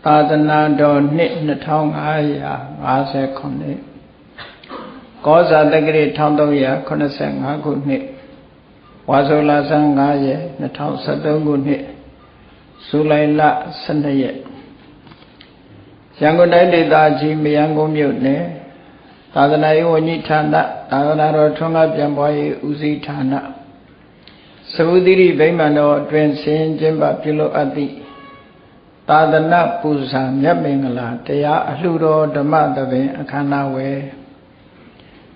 သာသနာတော်နှစ်2550ခုနှစ်ကောဇာတက္ကရာ1385ခုနှစ်ဝါဆိုလဆန်း9ရက်2013ခုနှစ်ဇူလိုင်လ12ရက်ရန်ကုန်တိုင်းဒေသကြီးမရန်ကုန်မြို့နယ်သာသနာရေးဝန်ကြီးဌာနသာသနာတော်ထွန်းကားပြန်ပွားရေးဦးစီးဌာနသဗ္ဗတိရိဗိမာန်တော်အတွင်ဆင်းကျင်းပပြုလုပ်အပ်သည့်သာသနာပူဇာမြတ်မင်္ဂလာတရားအလှူတော်ဓမ္မသဘင်အခမ်းအနားဝယ်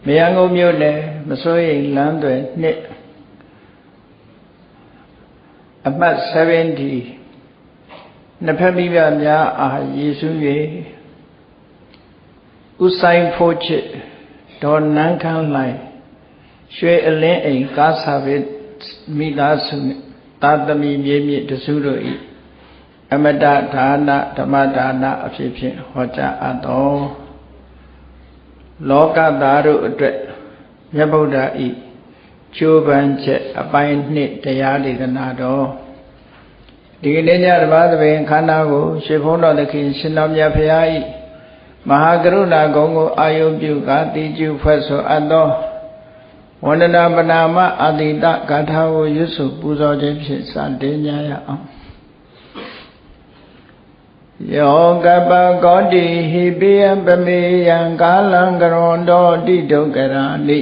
မရန်ကုန်မြို့နယ်မစိုးရိမ်လမ်းသွယ်နှစ်အမှတ်70နှစ်ဖက်မိဘများအားယေရှု၍ဥဆိုင်ဖို့ချစ်ဒေါ်နန်းခမ်းလှိုင်ရွှေအလင်းအိမ်ကားစာပေမိသားစုသာသမီမြေမြင့်တစုတို့၏အမတဒါနဓမ္မဒါနအဖြစ်ဖြင့်ဟောကြားအပ်သောလောကသားတို့အတွက်မြတ်ဗုဒ္ဓ၏ကျိုးပန်းချက်အပိုင်းနှစ်တရားဒေသနာတော်ဒီကနေ့ညဓမ္မသဘင်ခန္ဓာကိုရွှေဘုန်းတော်သခင်ရှင်တော်မြတ်ဖရာ၏မဟာကရုဏာဂုဏ်ကိုအာယုပြုကာတိကျုဖွဲ့ဆိုအပ်သောဝန္ဒနာပနာမအာတိတဂါထာကိုရွတ်ဆိုပူဇော်ခြင်းဖြင့်စတင်ကြရအောင်ယောကပကောတိဟိပိယပမေယံကာလံကရွန်တောတိဒုက္ခရာနိ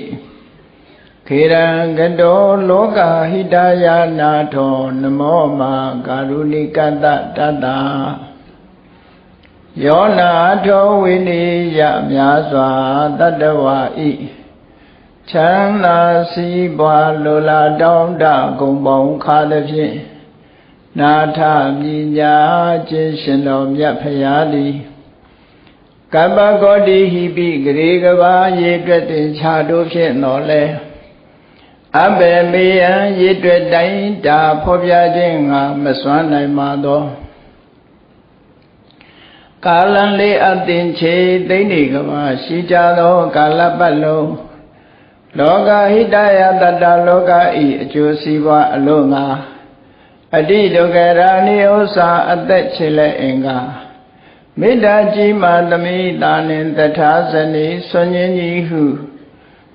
ခေရံကတောလောကဟိတယာနာထောနမောမာကာရုဏိကတတတယောနာထောဝိနိယများစွာတတ္တဝါဤချမ်းသာစီးပွားလိုလားတောင်းတဂုံပေါင်းခါသဖြင့်နာထမြညာခြင်းရှင်တော်မြတ်ဖရာသည်ကပ္ပကောတိဟိပိဂရေကဘာရေတွက်တင်ချတို့ဖြင့်တော်လဲအဘေမေယံရေတွက်တိုင်းတာဖော်ပြခြင်းငါမစွမ်းနိုင်ပါသောကာလံလေးအသင်ချေသိနေကဘာရှိကြသောကာလပတ်လုံးလောကဟိတယတတ္တလောကဤအကျိုးစီးပွားအလို့ငါအတိဒုက္ခရာနိဥ္စာအသက်ချေလက်အင်္ဂါမေတ္တာကြီးမာသမိတာနှင့်တထာဇနီဆွန်ញင်းကြီးဟု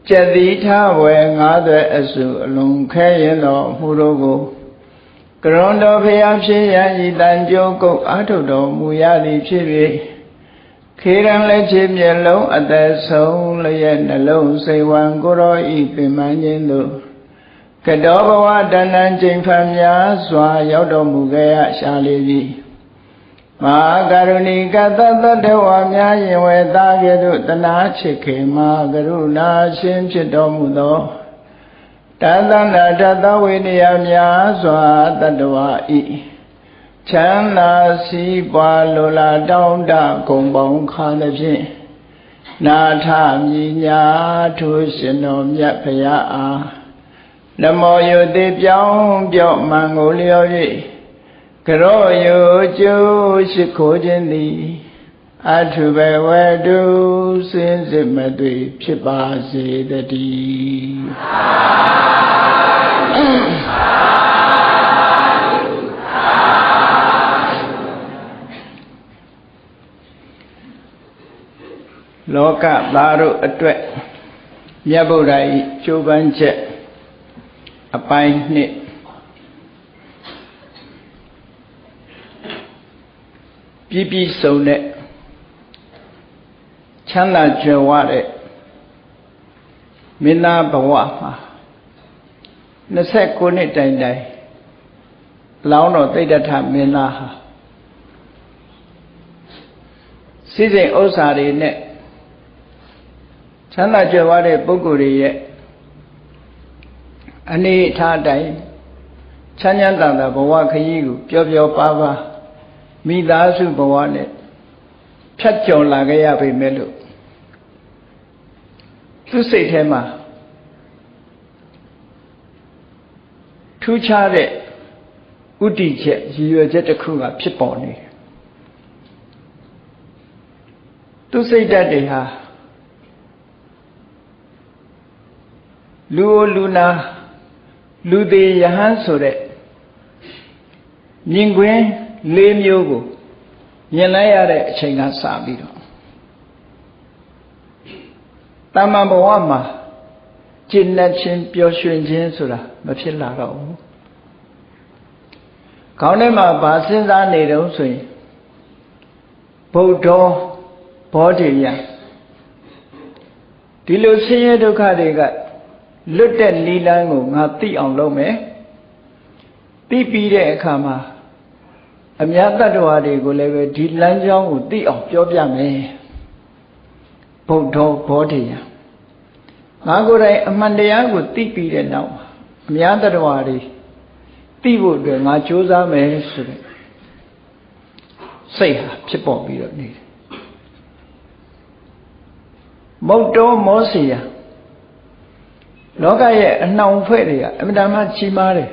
ကျက်သီထဝယ်ငါးသွဲအစုအလုံးခဲရင်တော်မူတို့ကိုကရွန်တော်ဖျားဖြစ်ရန်ဤတန်ကြိုးကုတ်အာထုတော်မူရသည်ဖြစ်၍ခေရန်လက်ချေမျက်လုံးအသက်ဆုံးလျက်နှလုံးစိတ်ဝံကိုရောဤပင်မခြင်းတို့ကတောဘဝတဏ္ဍချိန်ဖန်များစွာရောက်တော်မူခဲ့ရရှာလေပြီမဟာကရုဏီကတတ္တဝါများရင်ဝေသားကဲ့သို့တနာချစ်ခေမကရုဏာရှင်ဖြစ်တော်မူသောတသနာတသဝိနည်းများစွာတတ္တဝါဤချမ်းသာစီးပွားလိုလားတောင်းတဂုံပေါင်းခါသဖြင့်နာထမြညာထိုရှင်တော်မြတ်ဖရာအားနမောယုတိပြောင်းပြော့မှန်ကိုလျော်၍ကရောယုကျိုးရှိခိုးခြင်းသည်အထုဘဝတုစင်စစ်မသွေဖြစ်ပါစေတည်းလောကသားတို့အတွက်မြတ်ဗုဒ္ဓ၏ကျိုးပန်းချက်အပိုင်းနှစ်ပြည့်စုံတဲ့ချမ်းသာကြွယ်ဝတဲ့မင်းသားဘဝမှာ29နှစ်တိုင်လောင်းတော်သိဒ္ဓထမင်းသားဟာစိစိမ်ဥစ္စာတွေနဲ့ချမ်းသာကြွယ်ဝတဲ့ပုဂ္ဂိုလ်တွေရဲ့အနေအထားတိုင်းချမ်းချမ်းသာသာဘဝခရီးကိုပျော်ပျော်ပါပါမိသားစုဘဝနဲ့ဖြတ်ကျော်လာခဲ့ရပေမဲ့လို့သူစိတ်ထဲမှာထူးခြားတဲ့ဥတည်ချက်ရည်ရွယ်ချက်တစ်ခုကဖြစ်ပေါ်နေတယ်သူစိတ်ဓာတ်တွေဟာလူလူနာလူသေးယဟန်ဆိုတဲ့မြင်ကွင်း၄မျိုးကို မြင်လိုက်ရတဲ့အချိန်ကစပြီးတော့တမန်ဘဝမှာကျင့်တတ်ခြင်းပျော်ရွှင်ခြင်းဆိုတာမဖြစ်လာတော့ဘူးခေါင်းထဲမှာဗာစဉ်းစားနေတုံးဆိုရင်ဗုဒ္ဓဘောဓိယဒီလိုဆင်းရဲဒုက္ခတွေကလွတ်တဲ့နိလန်းကိုငါသိအောင်လုပ်မယ်သိပြီးတဲ့အခါမှာအများတ attva တွေကိုလည်းပဲဒီလမ်းကြောင်းကိုသိအောင်ပြောပြမယ်ဗုဒ္ဓဘောဓိယငါကိုယ်တိုင်အမှန်တရားကိုသိပြီးတဲ့နောက်အများတ attva တွေသိဖို့အတွက်ငါကြိုးစားမယ်ဆိုတဲ့စိတ်ဟာဖြစ်ပေါ်ပြီးတော့နေတယ်မုတ်တောမောစီယလောကရဲ့အနှောင်ဖွဲ့တွေကအမြဲတမ်းကြီးမားတယ်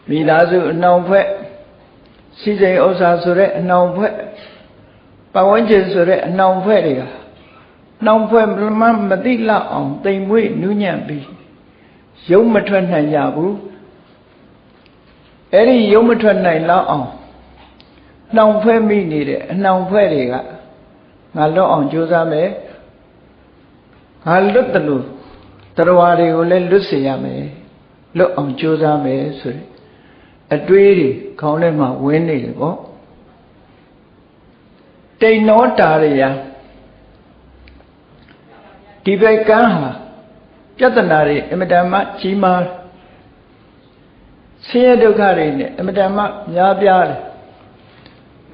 မိသားစုအနှောင်ဖွဲ့စီစိန်ဥစ္စာဆိုတဲ့အနှောင်ဖွဲ့ပတ်ဝန်းကျင်ဆိုတဲ့အနှောင်ဖွဲ့တွေကနှောင်ဖွဲ့မသိလောက်အောင်တိမ်မွေ့နူးညံ့ပြီးရုံမထွက်နိုင်ကြဘူးအဲ့ဒီရုံမထွက်နိုင်လောက်အောင်နှောင်ဖွဲ့မိနေတဲ့အနှောင်ဖွဲ့တွေကငါလွတ်အောင်ကြိုးစားမယ်ငါလွတ်တယ်လို့တရားတွေကိုလည်းလွတ်စေရမယ်လွတ်အောင်ကြိုးစားမယ်ဆိုတဲ့အတွေးတွေခေါင်းထဲမှာဝင်နေတယ်ပေါ့တိန်နောတာရယဒီဘက်ကန်းဟာပြဿနာတွေအမတန်မှကြီးမားဆင်းရဲဒုက္ခတွေနဲ့အမတန်မှများပြားတယ်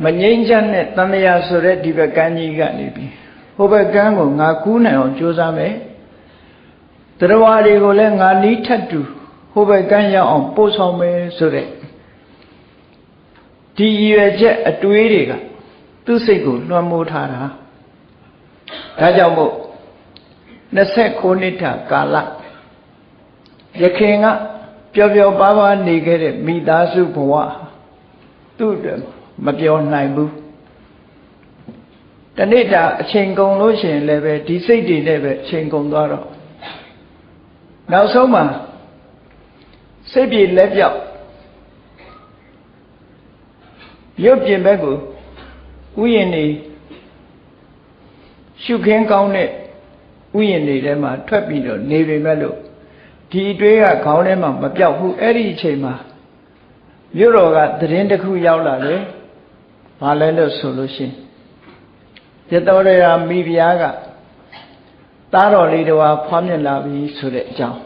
မငြိမ်းချမ်းတဲ့တဏှာဆိုတဲ့ဒီဘက်ကန်းကြီးကနေပြီးဟိုဘက်ကန်းကိုငါကူးနိုင်အောင်ကြိုးစားမယ်တရားတွေကိုလည်းငါနီးထပ်တူဟိုဘက်ကန်းရောက်အောင်ပို့ဆောင်မယ်ဆိုတဲ့ဒီရည်ရွယ်ချက်အတွေးတွေကသူ့စိတ်ကိုလွှမ်းမိုးထားတာဒါကြောင့်မို့29နှစ်တာကာလယခင်ကပျော်ပျော်ပါးပါးနေခဲ့တဲ့မိသားစုဘဝသူ့အတွက်မပြောနိုင်ဘူးတနေ့တာအချိန်ကုန်လို့ရှိရင်လည်းပဲဒီစိတ်တွေနဲ့ပဲအချိန်ကုန်သွားတော့နောက်ဆုံးမှာစိတ်ပြေလက်ပြောက်ရုပ်ပြင်ဘက်ကိုဥယျာဉ်နေရှုခင်းကောင်းတဲ့ဥယျာဉ်တွေထဲမှာထွက်ပြီးတော့နေပေမဲ့လို့ဒီအတွေးကခေါင်းထဲမှာမပြောက်ဘူးအဲ့ဒီအချိန်မှာမြို့တော်ကသတင်းတစ်ခုရောက်လာတယ်ဘာလဲလို့ဆိုလို့ရှိရင်ရတောရရာမိဖုရားကသားတော်လေးတစ်ပါးဖွားမြင်လာပြီဆိုတဲ့အကြောင်း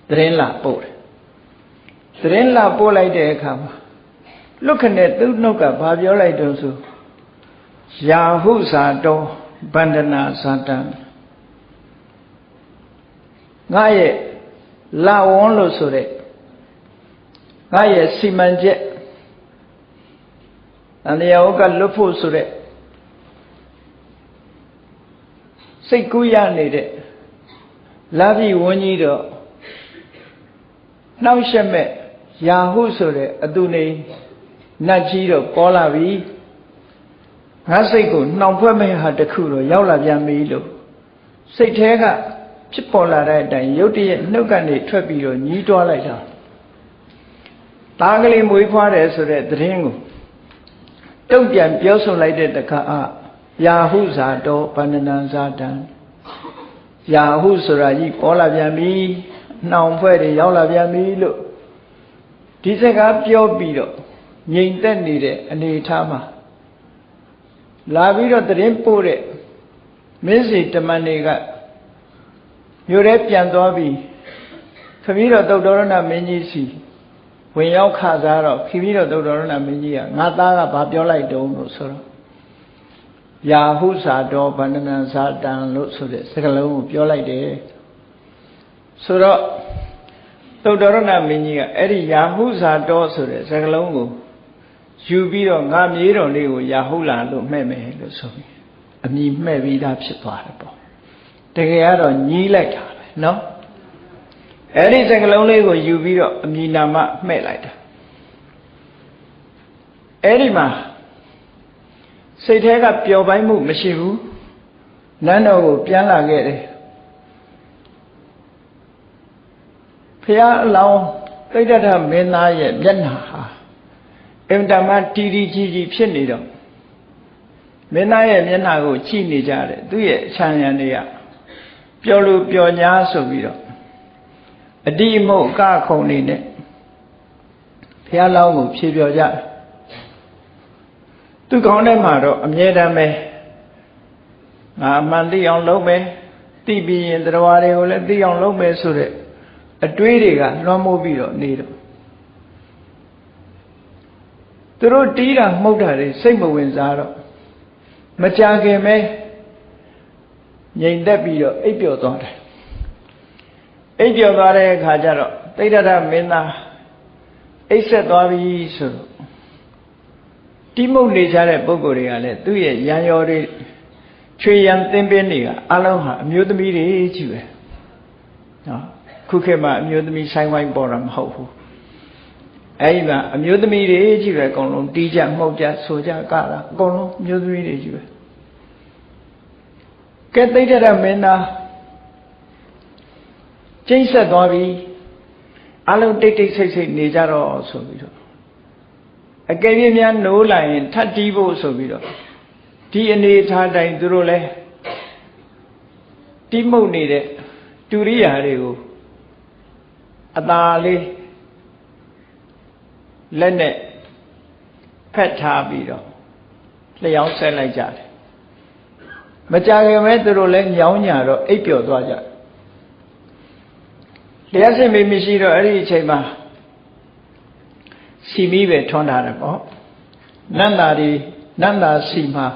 သတင်းလာပို့တယ်သတင်းလာပို့လိုက်တဲ့အခါမှာလွတ်ခနဲ့သူ့နှုတ်ကဘာပြောလိုက်တော့ဆိုယာဟုဇာတောဗန္ဒနာဇာတံငါရဲ့လာဝန်းလို့ဆိုတဲ့ငါရဲ့စီမံချက်အန္တရာဟုတ်ကလွတ်ဖို့ဆိုတဲ့စိတ်ကူးရနေတဲ့လာပြီဝန်းကြီးတော့နှောက်ရှက်မဲ့ယာဟုဆိုတဲ့အတူနေနတ်ကြီးတော့ပေါ်လာပြီငါစိတ်ကိုနှောင်ဖွဲ့မဲ့ဟာတခုတော့ရောက်လာပြန်ပြီလို့စိတ်แท้ကဖြစ်ပေါ်လာတဲ့အတိုင်းရုတ်တရက်နှုတ်ကနေထွက်ပြီးတော့ညှီးတွားလိုက်တာသားကလေးမွေးဖွားတယ်ဆိုတဲ့သတင်းကိုတုံ့ပြန်ပြောဆိုလိုက်တဲ့တခါယာဟုဇာတောဗန္ဒနာဇာတံယာဟုဆိုတာကြီးပေါ်လာပြန်ပြီနှောင်ဖွဲ့တွေရောက်လာပြန်ပြီလို့ဒီစကားပြောပြီးတော့ငြိမ်သက်နေတဲ့အနေအထားမှာလာပြီးတော့သတင်းပို့တဲ့မင်းစီတမန်တွေကမြို့ထဲပြန်သွားပြီးခမည်းတော်သုတ္တရဏမင်းကြီးစီဝင်ရောက်ခစားတော့ခမည်းတော်သုတ္တရဏမင်းကြီးကငါသားကဘာပြောလိုက်တုံးလို့ဆိုတော့ယာဟုဇာတောဗန္ဒနာဇာတံလို့ဆိုတဲ့စကားလုံးကိုပြောလိုက်တယ်ဆိုတော့သုတ္တရဏမင်းကြီးကအဲ့ဒီယာဟုဇာတောဆိုတဲ့စကားလုံးကိုယူပြီးတော့ငါမြေးတော်လေးကိုယာဟုလာလို့မှဲ့မယ်လို့ဆိုပြီးအမည်မှဲ့ပြီးသားဖြစ်သွားတယ်ပေါ့တကယ်ကတော့ညီးလိုက်တာပဲเนาะအဲ့ဒီစကားလုံးလေးကိုယူပြီးတော့အမည်နာမမှဲ့လိုက်တာအဲ့ဒီမှာစိတ်ထဲကပျော်ပိုင်းမှုမရှိဘူးနန်းတော်ကိုပြန်လာခဲ့တယ်ဖျားအလောင်းသိတ္တထမင်းသားရဲ့မျက်နှာဟာအင်တမတီတီကြီးကြီးဖြစ်နေတော့ မင်းသားရဲ့မျက်နှာကိုကြည့်နေကြတယ်သူ့ရဲ့အချမ်းရံတွေကပျော်လို့ပျော်ညာဆိုပြီးတော့အတိအမှုကခုံနေနဲ့ဘုရားလောင်းကိုဖြေပြောကြတယ်သူကောင်းတဲ့မှာတော့အမြဲတမ်းပဲငါအမှန်သိအောင်လုပ်မယ်သိပြီးရင်တရားတွေကိုလည်းသိအောင်လုပ်မယ်ဆိုတဲ့အတွေးတွေကလွှမ်းမိုးပြီးတော့နေတော့သူတို့တီးတာမှုတ်တာတွေစိတ်မဝင်စားတော့မကြခင်ပဲငြိမ်သက်ပြီးတော့အိပ်ပျော်သွားတယ်အိပ်ပျော်သွားတဲ့အခါကျတော့တိဋ္ဌထမင်းသားအိပ်ဆက်သွားပြီဆိုတော့တိမုတ်နေကြတဲ့ပုဂ္ဂိုလ်တွေကလည်းသူ့ရဲ့ရံရော်တွေချွေရံသင်းပင်းတွေကအလုံးဟာအမျိုးသမီးတွေကြီးပဲနော်ခုခေတ်မှာအမျိုးသမီးဆိုင်ဝိုင်းပေါ်တာမဟုတ်ဘူးအဲ့ဒီမှာအမျိုးသမီးတွေကြီးပဲအကုန်လုံးတီးကြမှုတ်ကြဆိုကြကတာအကုန်လုံးအမျိုးသမီးတွေကြီးပဲကဲတိဋ္ဌထမင်းသားကျိတ်ဆက်သွားပြီအလုံးတိတ်တိတ်ဆိတ်ဆိတ်နေကြတော့ဆိုပြီးတော့အကယ်၍များနိုးလာရင်ထပ်တီးဖို့ဆိုပြီးတော့ဒီအနေထားတိုင်းသူတို့လဲတိမှုတ်နေတဲ့တူရိယာတွေကိုအသာလေးလက်နဲ့ဖက်ထားပြီးတော့လျှောင်းဆက်လိုက်ကြတယ်မကြခင်ပဲသူတို့လဲညောင်းညာတော့အိပ်ပျော်သွားကြတယ်တရားစစ်မိမရှိတော့အဲ့ဒီအချိန်မှာစီမီးပဲထွန်းထားတယ်ပေါ့နန္တာစီမှာ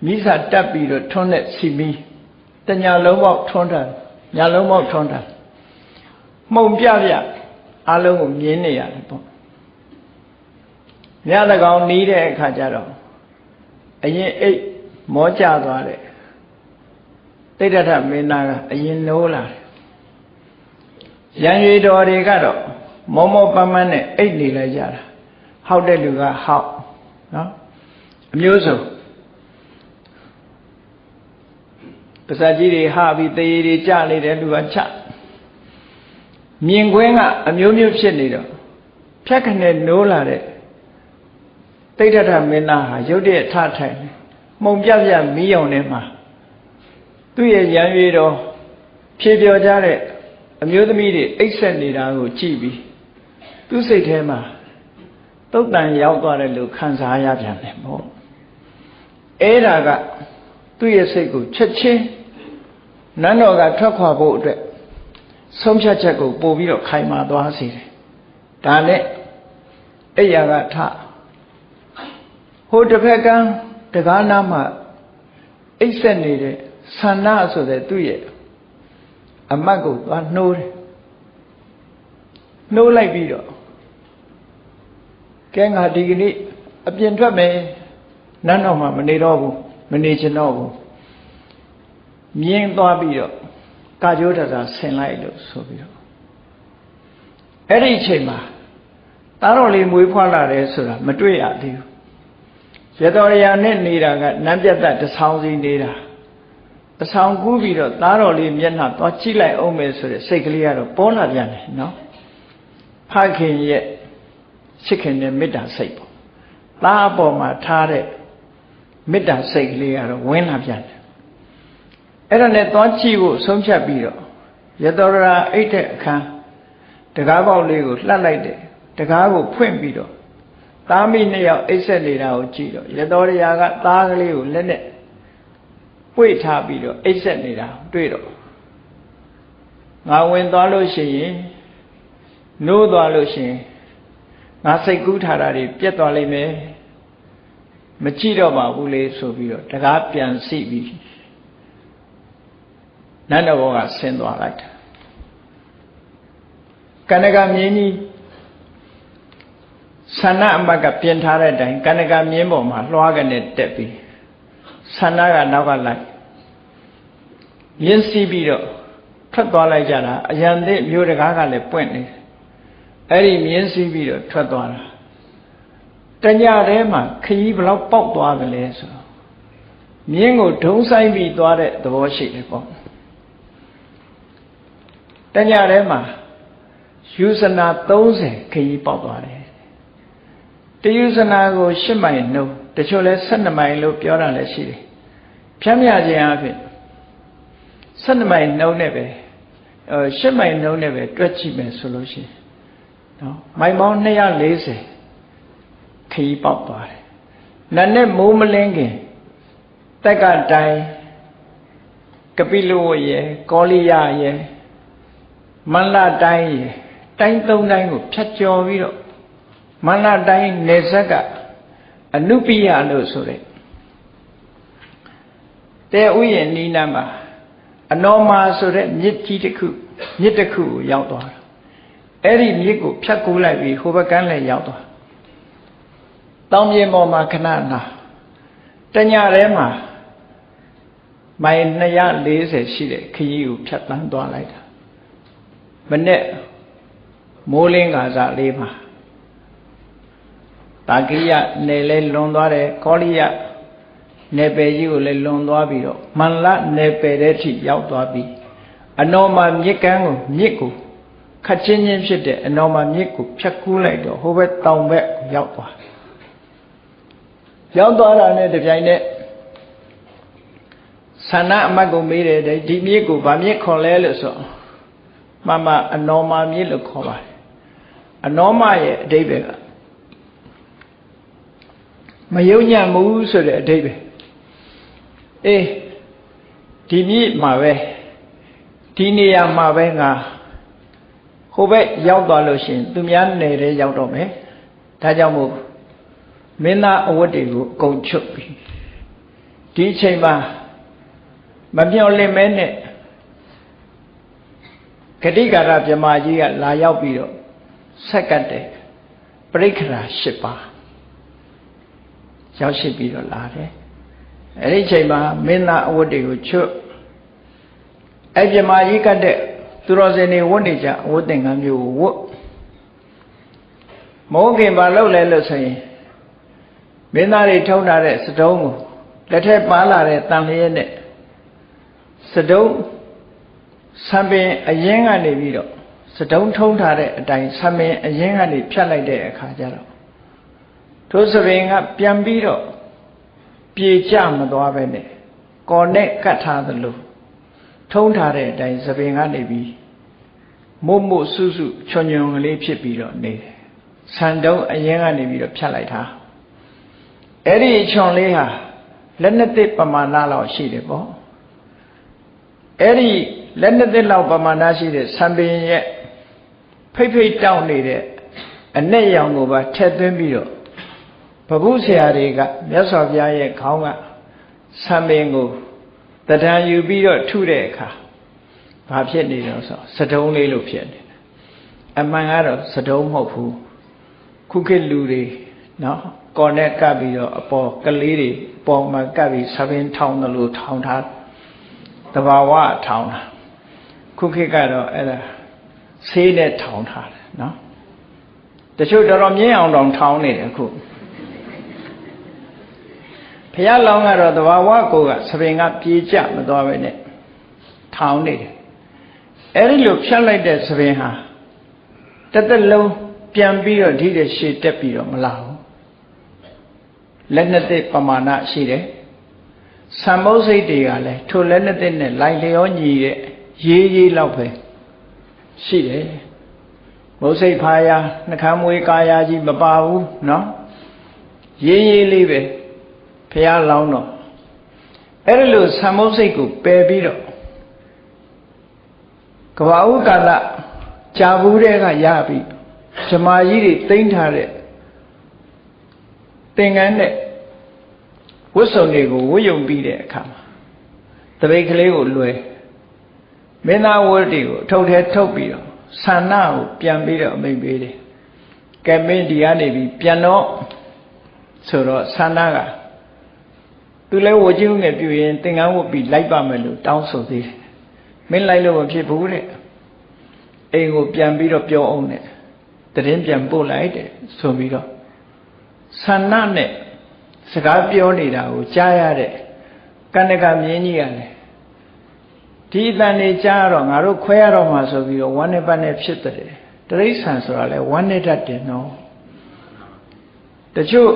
မိစာတက်ပြီးတော့ထွန်းတဲ့စီမီးတညာလုံးပေါက်ထွန်းထားညာလုံးပေါက်ထွန်းထားမှုံပြအားလုံးကိုမြင်နေရတယ်ပေါ့ညတကောင်နီးတဲ့အခါကျတော့အရင်အိတ်မောကျသွားတယ်တိဋ္ဌထမင်းသားကအရင်နိုးလာတယ်ရံရွေတော်တွေကတော့မောမောပန်းပန်းနဲ့အိတ်နေလိုက်ကြတာဟောက်တဲ့လူကဟောက်နော်အမျိုးစုံပါဇက်ကြီးတွေဟာပြီးသေရည်တွေကြနေတဲ့လူကချမြင်ကွင်းကအမျိုးမျိုးဖြစ်နေတော့ဖြတ်ခနဲ့နိုးလာတဲ့တိဋ္ဌထမင်းသားဟာရုတ်တရက်ထထိုင်မှုံပြမီးရောင်ထဲမှာသူ့ရဲ့ရံရွေတော်ဖြေပြောကြတဲ့အမျိုးသမီးတွေအိပ်ဆက်နေတာကိုကြည့်ပြီးသူ့စိတ်ထဲမှာတုတ်တန်ရောက်သွားတယ်လို့ခံစားရပြန်တယ်ပေါ့အဲ့ဒါကသူ့ရဲ့စိတ်ကိုချက်ချင်းနန်းတော်ကထွက်ခွာဖို့အတွက်ဆုံးဖြတ်ချက်ကိုပို့ပြီးတော့ခိုင်မာသွားစေတယ်ဒါနဲ့အဲ့ရကထဟိုတစ်ဖက်ကန်းတကားနားမှာအိပ်ဆက်နေတဲ့ဆန္ဒဆိုတဲ့သူ့ရဲ့အမတ်ကိုသွားနှိုးတယ်နှိုးလိုက်ပြီးတော့ကဲငါဒီကနေ့အပြင်ထွက်မယ်နန်းတော်မှာမနေတော့ဘူးမနေချင်တော့ဘူးမြင်းသွားပြီးတော့ကာကြိုးတတာဆင်လိုက်လို့ဆိုပြီးတော့အဲ့ဒီအချိန်မှာသားတော်လေးမွေးဖွားလာတယ်ဆိုတာမတွေ့ရသေးဘူးရတော်ရရာနဲ့နေတာကနန်းပြတ်တဆောင်းစီနေတာအဆောင်ကူးပြီးတော့သားတော်လေးမျက်နှာသွားကြည့်လိုက်အောင်မယ်ဆိုတဲ့စိတ်ကလေးကတော့ပေါ်လာပြန်တယ်နော်ဖခင်ရဲ့ချစ်ခင်တဲ့မေတ္တာစိတ်ပေါ့သားအပေါ်မှာထားတဲ့မေတ္တာစိတ်ကလေးကတော့ဝင်လာပြန်တယ်အဲ့ဒါနဲ့သွားကြည့်ဖို့ဆုံးဖြတ်ပြီးတော့ရတော်ရာအိတ်တဲ့အခန်းတကားပေါက်လေးကိုလှပ်လိုက်တယ်တကားကိုဖွင့်ပြီးတော့သားမိနှစ်ယောက်အိတ်ဆက်နေတာကိုကြည့်တော့ရတော်ရာကသားကလေးကိုလက်နဲ့ပွေ့ထားပြီးတော့အိတ်ဆက်နေတာတွေ့တော့ငါဝင်သွားလို့ရှိရင်နိုးသွားလို့ရှိရင်ငါစိတ်ကူးထားတာတွေပြတ်သွားလိမ့်မယ်မကြည့်တော့ပါဘူးလေဆိုပြီးတော့တကားပြန်စီပြီးနန်းတော်ဘောကဆင်းသွားလိုက်တာကနကမြင်းကြီးဆန္ဒအမတ်ကပြင်ထားတဲ့အတိုင်းကနကမြင်းပေါ်မှာလွှားကနေတက်ပြီးဆန္ဒကနောက်ကလိုက်မြင်းစီးပြီးတော့ထွက်သွားလိုက်ကြတာအရန်သစ်မျိုးတကားကလည်းပွင့်နေတယ်အဲ့ဒီမြင်းစီးပြီးတော့ထွက်သွားတာတညထဲမှာခရီးဘလောက်ပေါက်သွားတယ်လဲဆိုတော့မြင်းကိုဒုံဆိုင်ပြီးသွားတဲ့သဘောရှိတယ်ပေါ့တညထဲမှာယူဇနာ30ခရီးပေါက်သွားတယ်တယူဇနာကို8မိုင်နှုန်း တချို့လဲ12မိုင်လို့ပြောတာလည်းရှိတယ်ဖြန့်မြခြင်းအဖြစ်12မိုင်နှုန်းနဲ့ပဲ8မိုင်နှုန်းနဲ့ပဲတွက်ကြည့်မယ်ဆိုလို့ရှိရင်နော်မိုင်ပေါင်း240ခရီးပေါက်သွားတယ်နတ်နဲ့မိုးမလင်းခင်တက်ကတိုင်းကပိလဝရဲ့ကောလိယရဲ့မန္လတိုင်းရဲ့တိုင်း3တိုင်းကိုဖြတ်ကျော်ပြီးတော့မန္လတိုင်းနေဆက်ကအနုပိယလို့ဆိုတဲ့တဲဥယျာဉ်နီးနားမှာအနောမာဆိုတဲ့မြစ်ကြီးတစ်ခုကိုရောက်သွားတာအဲ့ဒီမြစ်ကိုဖြတ်ကူးလိုက်ပြီးဟိုဘက်ကမ်းလည်းရောက်သွားတောင်ပြင်ပေါ်မှာခဏနာတညထဲမှာမိုင်240ရှိတဲ့ခရီးကိုဖြတ်တန်းသွားလိုက်တာမနေ့မိုးလင်းကာစလေးမှာတာကိယနယ်လဲလွန်သွားတယ်ကောလိယနယ်ပယ်ကြီးကိုလည်းလွန်သွားပြီးတော့မန္လနယ်ပယ်တဲ့ထိရောက်သွားပြီးအနောမာမြစ်ကမ်းကိုမြစ်ကိုခတ်ချင်းချင်းဖြစ်တဲ့အနောမာမြစ်ကိုဖြတ်ကူးလိုက်တော့ဟိုဘက်တောင်ဘက်ရောက်သွားတာနဲ့တပြိုင်နက်ဆန္ဒအမတ်ကိုမေးတယ်ဒီမြစ်ကိုဗာမြစ်ခေါ်လဲလို့ဆိုမှအနောမာမြစ်လို့ခေါ်ပါတယ်အနောမရဲ့အဓိပ္ပာယ်ကမယုံညံ့မှုဆိုတဲ့အဓိပ္ပာယ်ဒီမြစ်မှာပဲဒီနေရာမှာပဲငါဟိုဘက်ရောက်သွားလို့ရှိရင်သူများနယ်ထဲရောက်တော့မယ်ဒါကြောင့်မို့မင်းသားအဝတ်တွေကိုအကုန်ချုပ်ပြီးဒီအချိန်မှာမမျှော်လင့်မဲနဲ့ဂတိကာရဗြဟ္မာကြီးကလာရောက်ပြီးတော့ဆက်ကတ်တယ်ပရိက္ခရာ8ပါးရောက်ရှိပြီးတော့လာတယ်အဲ့ဒီအချိန်မှာမင်းသားအဝတ်တွေကိုချွတ်အဲ့ဗြဟ္မာကြီးကတဲ့သူတော်စင်တွေဝတ်နေကြအဝတ်သင်္ကန်းမျိုးကိုဝတ်မဟုတ်ခင်ဘာလုပ်လဲလို့ဆိုရင်မင်းသားတွေထုံးထားတဲ့စတုံးကိုလက်ထက်ပါလာတဲ့တန်လျက်နဲ့စတုံးဆံပင်အရင်ကနေပြီးတော့စတုံးထုံးထားတဲ့အတိုင်းဆံပင်အရင်ကနေဖြတ်လိုက်တဲ့အခါကျတော့ထိုးစပင်ကပြန်ပြီးတော့ပြေကျမသွားပဲနဲ့ကော်နဲ့ကတ်ထားသလိုထုံးထားတဲ့အတိုင်းစပင်ကနေပြီးမို့ဆုချွန်ချွန်ကလေးဖြစ်ပြီးတော့နေတယ်ဆံတုံးအရင်ကနေပြီးတော့ဖြတ်လိုက်တာအဲ့ဒီချွန်လေးဟာလက်နှစ်သိပမာဏလောက်ရှိတယ်ပေါ့အဲ့ဒီလက်နှစ်သိလောက်ပမာဏရှိတဲ့ဆံပင်ရဲ့ဖိတ်တောက်နေတဲ့အ내ရောင်ကိုပါထည့်သွင်းပြီးတော့ဘုဗုဆရာတွေကမြတ်စွာဘုရားရဲ့ခေါင်းကဆံပင်ကိုတဏ္ဍာယူပြီးတော့ထုတဲ့အခါဘာဖြစ်နေတော့ဆိုစတုံးလေးလို့ဖြစ်နေတယ်အမှန်ကတော့စတုံးမဟုတ်ဘူးခုခေတ်လူတွေနော်ကော်နဲ့ကပ်ပြီးတော့အပေါ်ကလေးတွေအပေါ်မှာကပ်ပြီးဆံပင်ထောင်းတယ်လို့ထောင်းထားတဘာဝထောင်းတာခုခေတ်ကတော့အဲ့ဒါဆေးနဲ့ထောင်းထားတယ်နော်တချို့တော်မြင့်အောင်တောင်ထောင်းနေတယ်အခုဘုရားလောင်းကတော့တဘာဝကိုကဆပင်ကပြေးကျမသွားပဲနဲ့ထောင်းနေတယ်အဲ့ဒီလိုဖြတ်လိုက်တဲ့ဆပင်ဟာတစ်သက်လုံးပြန်ပြီးတော့ဒီတဲ့ရှည်တက်ပြီးတော့မလာဘူးလက်နှစ်သိပမာဏရှိတယ်ဆံမုတ်စိတ်တွေကလည်းထိုလက်နှစ်သိနဲ့လိုက်လျောညီတဲ့ရေးလောက်ပဲရှိတယ်မုတ်စိတ်ဖာယာနှခမ်းမွေးကာယာကြီးမပါဘူးနော်ရေးလေးပဲဘုရားလောင်းတော့အဲ့ဒီလိုဆံမုတ်စိတ်ကိုပယ်ပြီးတော့ကဘာဥကာလကြာဘူးတဲ့ကရပြီးဇမာကြီးတွေတိမ့်ထားတဲ့သင်္ကန်းနဲ့ဝတ်စုံတွေကိုဝတ်ယုံပြီးတဲ့အခါမှာတပိတ်ကလေးကိုလွယ်မင်းသားဝတ်တွေကိုအထုပ်ထဲထုတ်ပြီးတော့ဆန္ဒကိုပြန်ပြီးတော့အမိန့်ပေးတယ်ကဲမင်းဒီကနေပြီးပြန်တော့ဆိုတော့ဆန္ဒကသူလည်းဝတ်ကျုံငယ်ပြူရင်သင်္ကန်းဝတ်ပြီးလိုက်ပါမယ်လို့တောင်းဆိုသေးတယ်မင်းလိုက်လို့မဖြစ်ဘူးတဲ့အိမ်ကိုပြန်ပြီးတော့ပြောအောင်တဲ့တရင်ပြန်ပို့လိုက်တဲ့ဆိုပြီးတော့ဆန္ဒနဲ့စကားပြောနေတာကိုကြားရတဲ့ကန္နကမြင်းကြီးကလည်းဒီအတန်နေကြားတော့ငါတို့ခွဲရတော့မှဆိုပြီးတော့ဝမ်းနဲ့ပတ်နဲ့ဖြစ်တယ်တိရစ္ဆာန်ဆိုတာလဲဝမ်းနဲ့တတ်တယ်နော်တချို့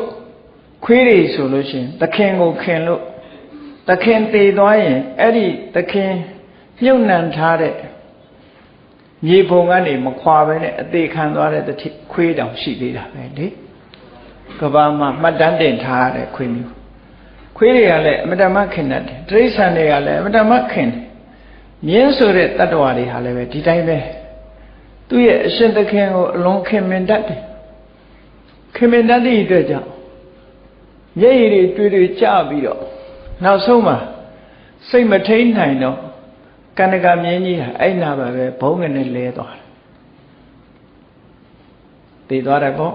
ခွေးတွေဆိုလို့ရှိရင်သခင်ကိုခင်လို့သခင်တည်သွားရင်အဲ့ဒီသခင်မြုပ်နှံထားတဲ့မြေပုံကနေမခွာပဲနဲ့အသေးခံသွားတဲ့ခွေးတောင်ရှိသေးတာပဲလေကဘာမှာမှတ်တမ်းတင်ထားတဲ့ခွေးမျိုးခွေးတွေကလည်းအမတမခင်တတ်တယ်တိရစ္ဆာန်တွေကလည်းအမတမခင်တယ်မြင်းဆိုတဲ့တတ္တဝါတွေဟာလည်းပဲဒီတိုင်းပဲသူ့ရဲ့အရှင်သခင်ကိုအလွန်ခင်မင်တတ်တယ်ခင်မင်တတ်တဲ့အတွက်ကြောင့်မျက်ရည်တွေတွေ့ကြပြီးတော့နောက်ဆုံးမှာစိတ်မထိန်နိုင်တော့ကန္နကမြင်းကြီးဟာအဲ့နာပါပဲဘုံငနဲ့လဲသွားတယ်တည်သွားတယ်ပေါ့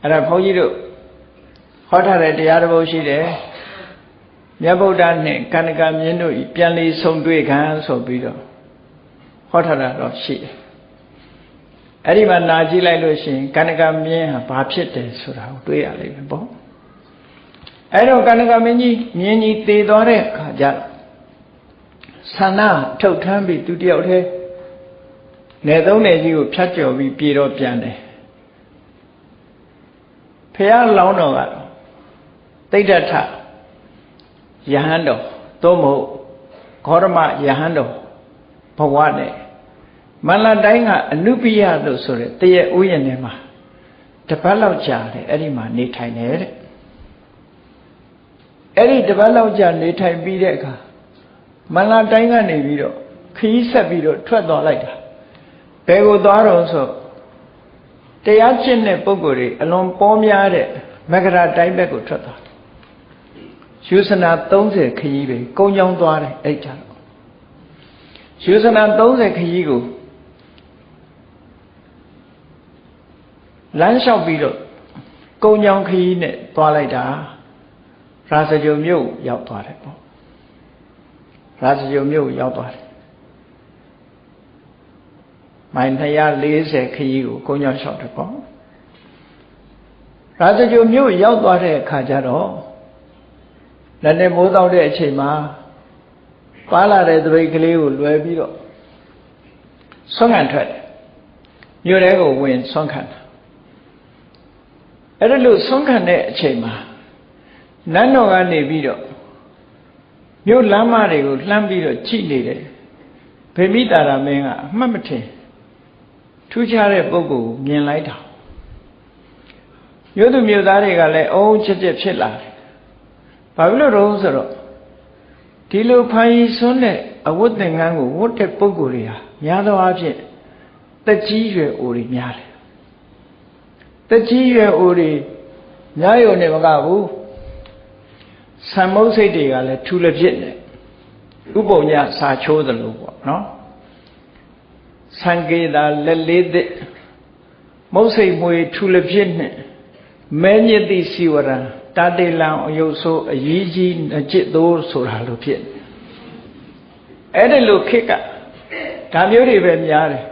အဲ့ဒါဘုန်းကြီးတို့ဟောထားတဲ့တရားတစ်ပုဒ်ရှိတယ်မြတ်ဗုဒ္ဓနဲ့ကန္နကမြင်းတို့ဤပြန်လည်ဆုံတွေ့ခံဆိုပြီးတော့ဟောထားတာတော့ရှိတယ်အဲ့ဒီမှာနာကြည့်လိုက်လို့ရှိရင်ကန္နကမြင်းဟာဘာဖြစ်တယ်ဆိုတာကိုတွေ့ရလိမ့်မယ်ပေါ့အဲ့တော့ကန္နကမြင်းကြီးတည်သွားတဲ့အခါကျဆန္ဒထုတ်ထမ်းပြီးသူတယောက်တည်းနယ်သုံးနယ်ကြီးကိုဖြတ်ကျော်ပြီးပြေတော့ပြန်တယ်ဖះလောင်းတော်ကတော့တိဋ္ဌထယဟန်တော်သို့မဟုတ်ဂေါရမယဟန်တော်ဘဝနဲ့မန္တတိုင်းကအနုပိယလို့ဆိုတဲ့တရဥယျာဉ်ထဲမှာတပတ်လောက်ကြာတယ်အဲ့ဒီမှာနေထိုင်တယ်တဲ့အဲ့ဒီတပတ်လောက်ကြာနေထိုင်ပြီးတဲ့အခါမန္တတိုင်းကနေပြီးတော့ခရီးဆက်ပြီးတော့ထွက်သွားလိုက်တာဘယ်ကိုသွားတော့ဆိုတရားကျင့်တဲ့ပုဂ္ဂိုလ်တွေအလွန်ပေါများတဲ့မဂ္ဂရတိုင်းဘက်ကိုထွက်သွားယူဇနာ30ခရီးပဲကုန်းချောင်းသွားတယ်အဲ့ကြတော့ယူဇနာ30ခရီးကိုလမ်းလျှောက်ပြီးတော့ကုန်းချောင်းခရီးနဲ့သွားလိုက်တာရာဇဂုံမြို့ရောက်သွားတယ်ပေါ့ရာဇဂုံမြို့ရောက်သွားတယ်မိုင်240ခရီးကိုကုန်းချောင်းလျှောက်တယ်ပေါ့ရာဇဂုံမြို့ရောက်သွားတဲ့အခါကျတော့လက်နဲ့မိုးတောက်တဲ့အချိန်မှာပါလာတဲ့သပိတ်ကလေးကိုလွယ်ပြီးတော့ဆွမ်းခံထွက်တယ်မြို့ထဲကိုဝင်ဆွမ်းခံတာအဲ့ဒါလို့ဆွမ်းခံတဲ့အချိန်မှာနန်းတော်ကနေပြီးတော့မြို့လမ်းမတွေကိုလှမ်းပြီးတော့ကြည့်နေတယ်ဗေမိတာရမင်းကအမှတ်မထင်ထူးခြားတဲ့ပုဂ္ဂိုလ်ကိုမြင်လိုက်တာမြို့သူမြို့သားတွေကလည်းအုံးချက်ဖြစ်လာတယ်ဘာဖြစ်လို့တော့ဆိုတော့ဒီလိုဖန်ရီဆွန်းတဲ့အဝတ်သင်္ကန်းကိုဝတ်တဲ့ပုဂ္ဂိုလ်တွေဟာများသောအားဖြင့်တက်ကြီးရွယ်အိုတွေများတယ်တက်ကြီးရွယ်အိုတွေများရုံနဲ့မကဘူးဆံမုတ်စိတ်တွေကလည်းထူလက်ဖြစ်နေဥပုံညစာချိုးသလိုပေါ့နော်ဆံကေတာလက်လေးသစ်မုတ်စိတ်မွေထူလက်ဖြစ်နဲ့မဲညစ်တိစီဝရံတာတေလံအယုတ်ဆိုးအကြီးကြီးအကျစ်သိုးဆိုတာလိုဖြစ်အဲ့ဒီလိုခေတ်ကဒါမျိုးတွေပဲများတယ်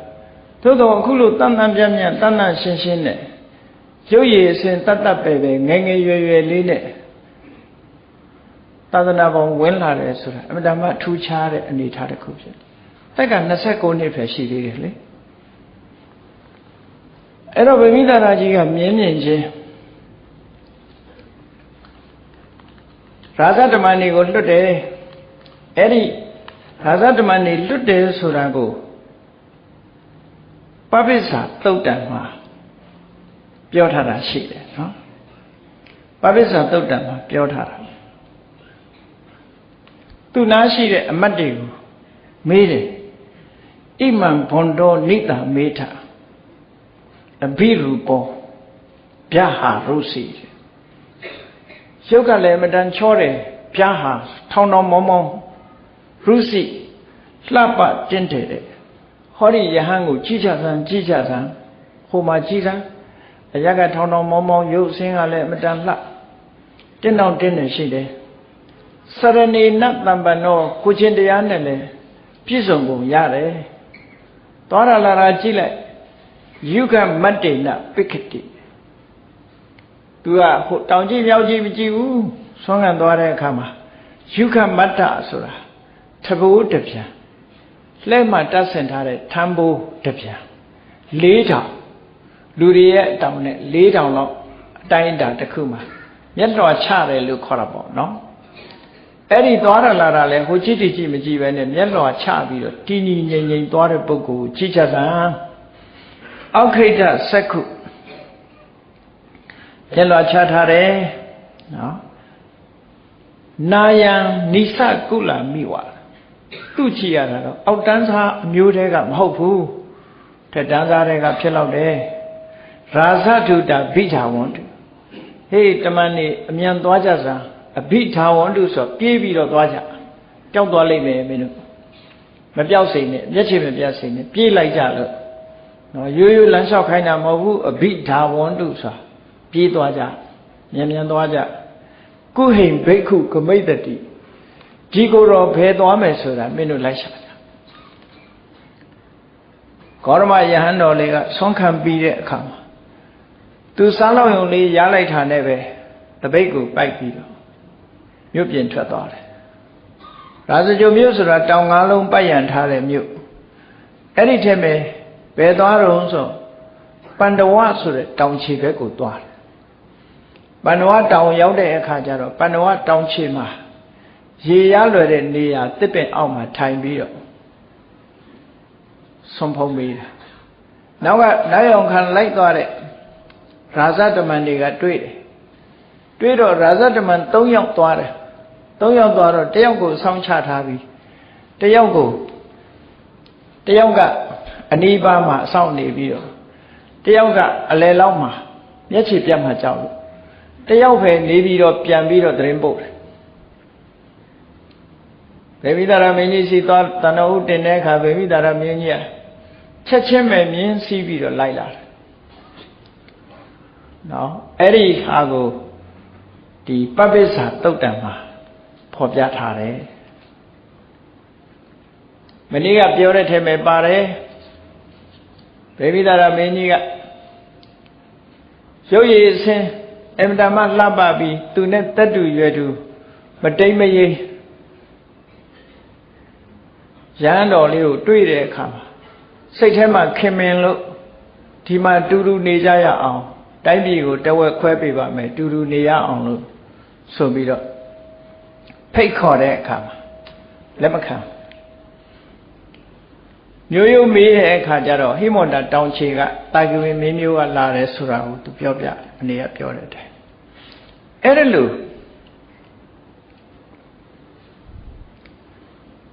သို့တော့အခုလိုတန်တန်ပြန့်ပြန့်တန်တန်ရှင်းရှင်းနဲ့ရုပ်ရည်အစဉ်တတ်တတ်ပဲငယ်ငယ်ရွယ်ရွယ်လေးနဲ့သာသနာပေါ်ဝင်လာတယ်ဆိုတာအမှန်တမ်းထူးခြားတဲ့အနေအထားတစ်ခုဖြစ်တက်က29နှစ်ပဲရှိသေးတယ်လေအဲ့တော့ဗေမိသာရကြီးကမြင်ချင်းရာဇဓမ္မနေကိုလွတ်တယ်အဲ့ဒီရာဇဓမ္မနေလွတ်တယ်ဆိုတာကိုပပိစ္ဆာသုတ်တံမှာပြောထားတာရှိတယ်နော်ပပိစ္ဆာသုတ်တံမှာပြောထားတာသူနာရှိတဲ့အမတ်တွေကိုမေးတယ်ဣမံဘွန်တော်နိတာမေထအဘိရူပောဗျာဟာရုစီရုပ်ကလည်းမတန်ချောတယ်ဗျာဟာထောင်တော်မောင်းမောင်းရုစီလှပတင်းတယ်တဲ့ဟောဒီယဟန်ကိုကြည့်ကြစမ်းဟိုမှာကြည့်စမ်းအရကထောင်တော်မောင်းမောင်းရုပ်ဆင်းကလည်းမတန်လှတင်းတောင်တင်းနေရှိတယ်စရဏေနတံပနောကိုချင်းတရားနဲ့လည်းပြည့်စုံကုန်ရတယ်သွားရလာတာကြည့်လိုက်ယုခမတ္တေနပိက္ခတိသူကဟိုတောင်ကြည့်မြောက်ကြည့်မကြည့်ဘူးဆွမ်းခံသွားတဲ့အခါမှာယုခမတ္တဆိုတာထဘိုးတစ်ပြန်လက်မှတတ်ဆင်ထားတဲ့ထမ်းဘိုးတစ်ပြန်4000လူတွေရဲ့အတောင်နဲ့4000လောက် တိုင်းတာတစ်ခုမှာမျက်တော်ချတယ်လို့ခေါ်တာပေါ့နော်အဲ့ဒီသွားရလာတာလဲဟိုကြည့်ကြည့်မကြည့်ပဲနဲ့မျက်တော်ချပြီးတော့တည်တည်ငြိမ်ငြိမ်သွားတဲ့ပုဂ္ဂိုလ်ကြည့်ချက်တာအောက်ခိတ္တစက္ခုမျက်တော်ချထားတယ်နော်နာယံနိစကုလမိဝါသူ့ကြည့်ရတာတော့အောက်တန်းစားအမျိုးတည်းကမဟုတ်ဘူးထက်တန်းစားတွေကဖြစ်တော့တယ်ရာဇထုတာဘိဓာဝန္တုဟေးတမန်နေအမြန်သွားကြစမ်းအဘိဓာဝန္တုဆိုပြေးပြီးတော့သွားကြပျောက်သွားလိမ့်မယ်မင်းတို့မပျောက်စိမ်နဲ့မျက်ခြေမပြတ်စိမ်နဲ့ပြေးလိုက်ကြလို့နော်ရိုးရိုးလမ်းလျှောက်ခိုင်းတာမဟုတ်ဘူးအဘိဓာဝန္တုဆိုပြေးသွားကြမြန်သွားကြကုဟိံဘိက္ခုကမိတ္တိဒီကိုယ်တော်ဖယ်သွားမယ်ဆိုတာမင်းတို့လိုက်ရှာကြဂေါရမယဟန်တော်လေးကဆွမ်းခံပြီးတဲ့အခါမှာသူစားလောက်ယုံလေးရားလိုက်တာနဲ့ပဲတပိတ်ကိုပိုက်ပြီးတော့မြို့ပြင်ထွက်သွားတယ်ရာဇဂိုမြို့ဆိုတာတောင်ငါးလုံးပတ်ရန်ထားတဲ့မြို့အဲ့ဒီထဲမှာဘယ်သွားတော့ဆိုပန္ဒဝဆိုတဲ့တောင်ခြေဘက်ကိုသွားတယ်ပန္ဒဝတောင်ရောက်တဲ့အခါကျတော့ပန္ဒဝတောင်ခြေမှာရေရလွယ်တဲ့နေရာတစ်ပင်အောက်မှာထိုင်ပြီးတော့ဆုံးဖုံးမိတာနောက်ကနောက်ရောက်ခံလိုက်သွားတဲ့ရာဇတမန်တွေကတွေ့တော့ရာဇတမန်3ယောက်သွားတယ်3ယောက်သွားတော့တယောက်ကိုဆောင်းချထားပြီးတယောက်ကအနီးပါးမှာအဆောင်နေပြီးတော့တယောက်ကအလယ်လောက်မှာမျက်ခြေပြတ်မှကြောက်လို့တယောက်ပဲနေပြီးတော့ပြန်ပြီးတော့သတင်းပို့တယ်ဗေမိသာရမင်းကြီးစီသွားတဏှုတင်တဲ့အခါဗေမိသာရမင်းကြီးချက်ချင်းပဲမြင်းစီးပြီးတော့လိုက်လာတယ်နော်အဲ့ဒီဟာကိုဒီပပ္ပိစ္ဆာတုတ်တံမှာဖော်ပြထားတယ်မနေ့ကပြောတဲ့ထဲမှာပါတယ်ဗေမိသာရမင်းကြီးကရုပ်ရည်အစင်းအမတမလှပပြီးသူနဲ့တက်တူရွယ်တူမတိမ်မယိမ်းရဟန်းတော်လေးကိုတွေ့တဲ့အခါမှာစိတ်ထဲမှာခင်မင်လို့ဒီမှာတူတူနေကြရအောင်တိုင်းပြည်ကိုတဝက်ခွဲပေးပါမယ်တူတူနေရအောင်လို့ဆိုပြီးတော့ဖိတ်ခေါ်တဲ့အခါမှာလက်မခံမျိုးရိုးမေးတဲ့အခါကျတော့ဟိမန္တာတောင်ခြေကတာဂဝေမင်းမျိုးကလာတယ်ဆိုတာကိုသူပြောပြအနေကပြောတဲ့အတိုင်းအဲ့ဒါလို့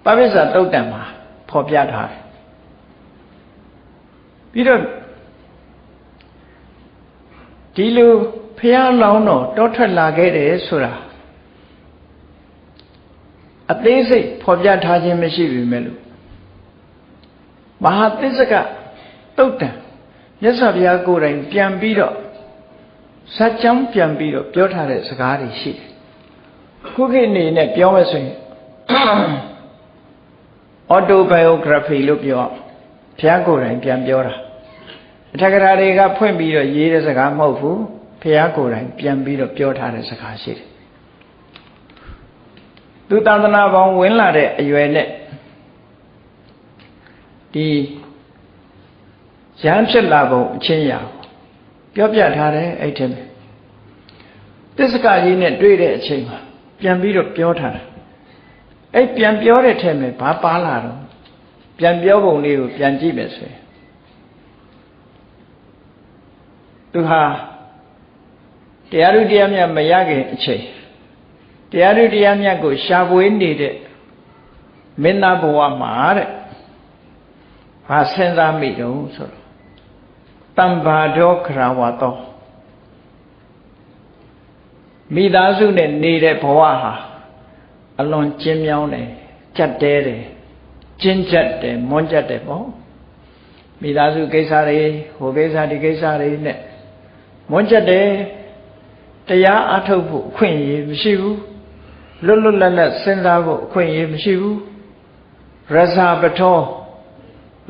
ပပ္ပိစ္ဆာတုတ်တံမှာဖော်ပြထားတယ်ပြီးတော့ဒီလိုဖះလောင်းတော်တောထွက်လာခဲ့တယ်ဆိုတာအသေးစိတ်ဖော်ပြထားခြင်းမရှိပြီမဲ့လို့မဟာသစ္စကတုတ်တံမြတ်စွာဘုရားကိုယ်တိုင်ပြန်ပြီးတော့ဇာတ်ကြောင်းပြန်ပြီးတော့ပြောထားတဲ့စကားတွေရှိတယ်ခုခေတ်အနေနဲ့ပြောမယ်ဆိုရင်autobiography လို့ပြောဘုရားကိုယ်တိုင်ပြန်ပြောတာအထက်ကရာတွေကဖွင့်ပြီးတော့ရေးတဲ့စကားမဟုတ်ဘူးဘုရားကိုယ်တိုင်ပြန်ပြီးတော့ပြောထားတဲ့စကားရှိတယ်သူသာသနာပေါင်းဝင်လာတဲ့အရွယ်နဲ့ဒီရဟန်းဖြစ်လာပုံအချင်းရာပြောပြထားတယ်အဲ့ဒီမှာသစ္စကကြီးနဲ့တွေ့တဲ့အချိန်မှာပြန်ပြီးတော့ပြောထားတယ်အဲ့ပြန်ပြောတဲ့ထဲမှာဘာပါလာတော့ပြန်ပြောပုံလေးကိုပြန်ကြည့်မယ်ဆိုရင်သူဟာတရားဥတရားမြတ်မရခင်အချိန်တရားဥတရားမြတ်ကိုရှာဖွေနေတဲ့မင်းသားဘဝမှာတဲ့ဘာစဉ်းစားမိတုံးဆိုတော့တမ္ဘာဒောခရဝတောမိသားစုနဲ့နေတဲ့ဘဝဟာအလွန်ကျဉ်းမြောင်းတယ်ကြက်တဲတယ်ကျဉ်းကြက်တယ်မွန်းကြက်တယ်ပေါ့မိသားစုကိစ္စတွေဟိုကိစ္စဒီကိစ္စတွေနဲ့မွန်းကြက်တယ်တရားအထုတ်ဖို့အခွင့်အရေးမရှိဘူးလွတ်လွတ်လပ်လပ်စဉ်းစားဖို့အခွင့်အရေးမရှိဘူးရဇာပထော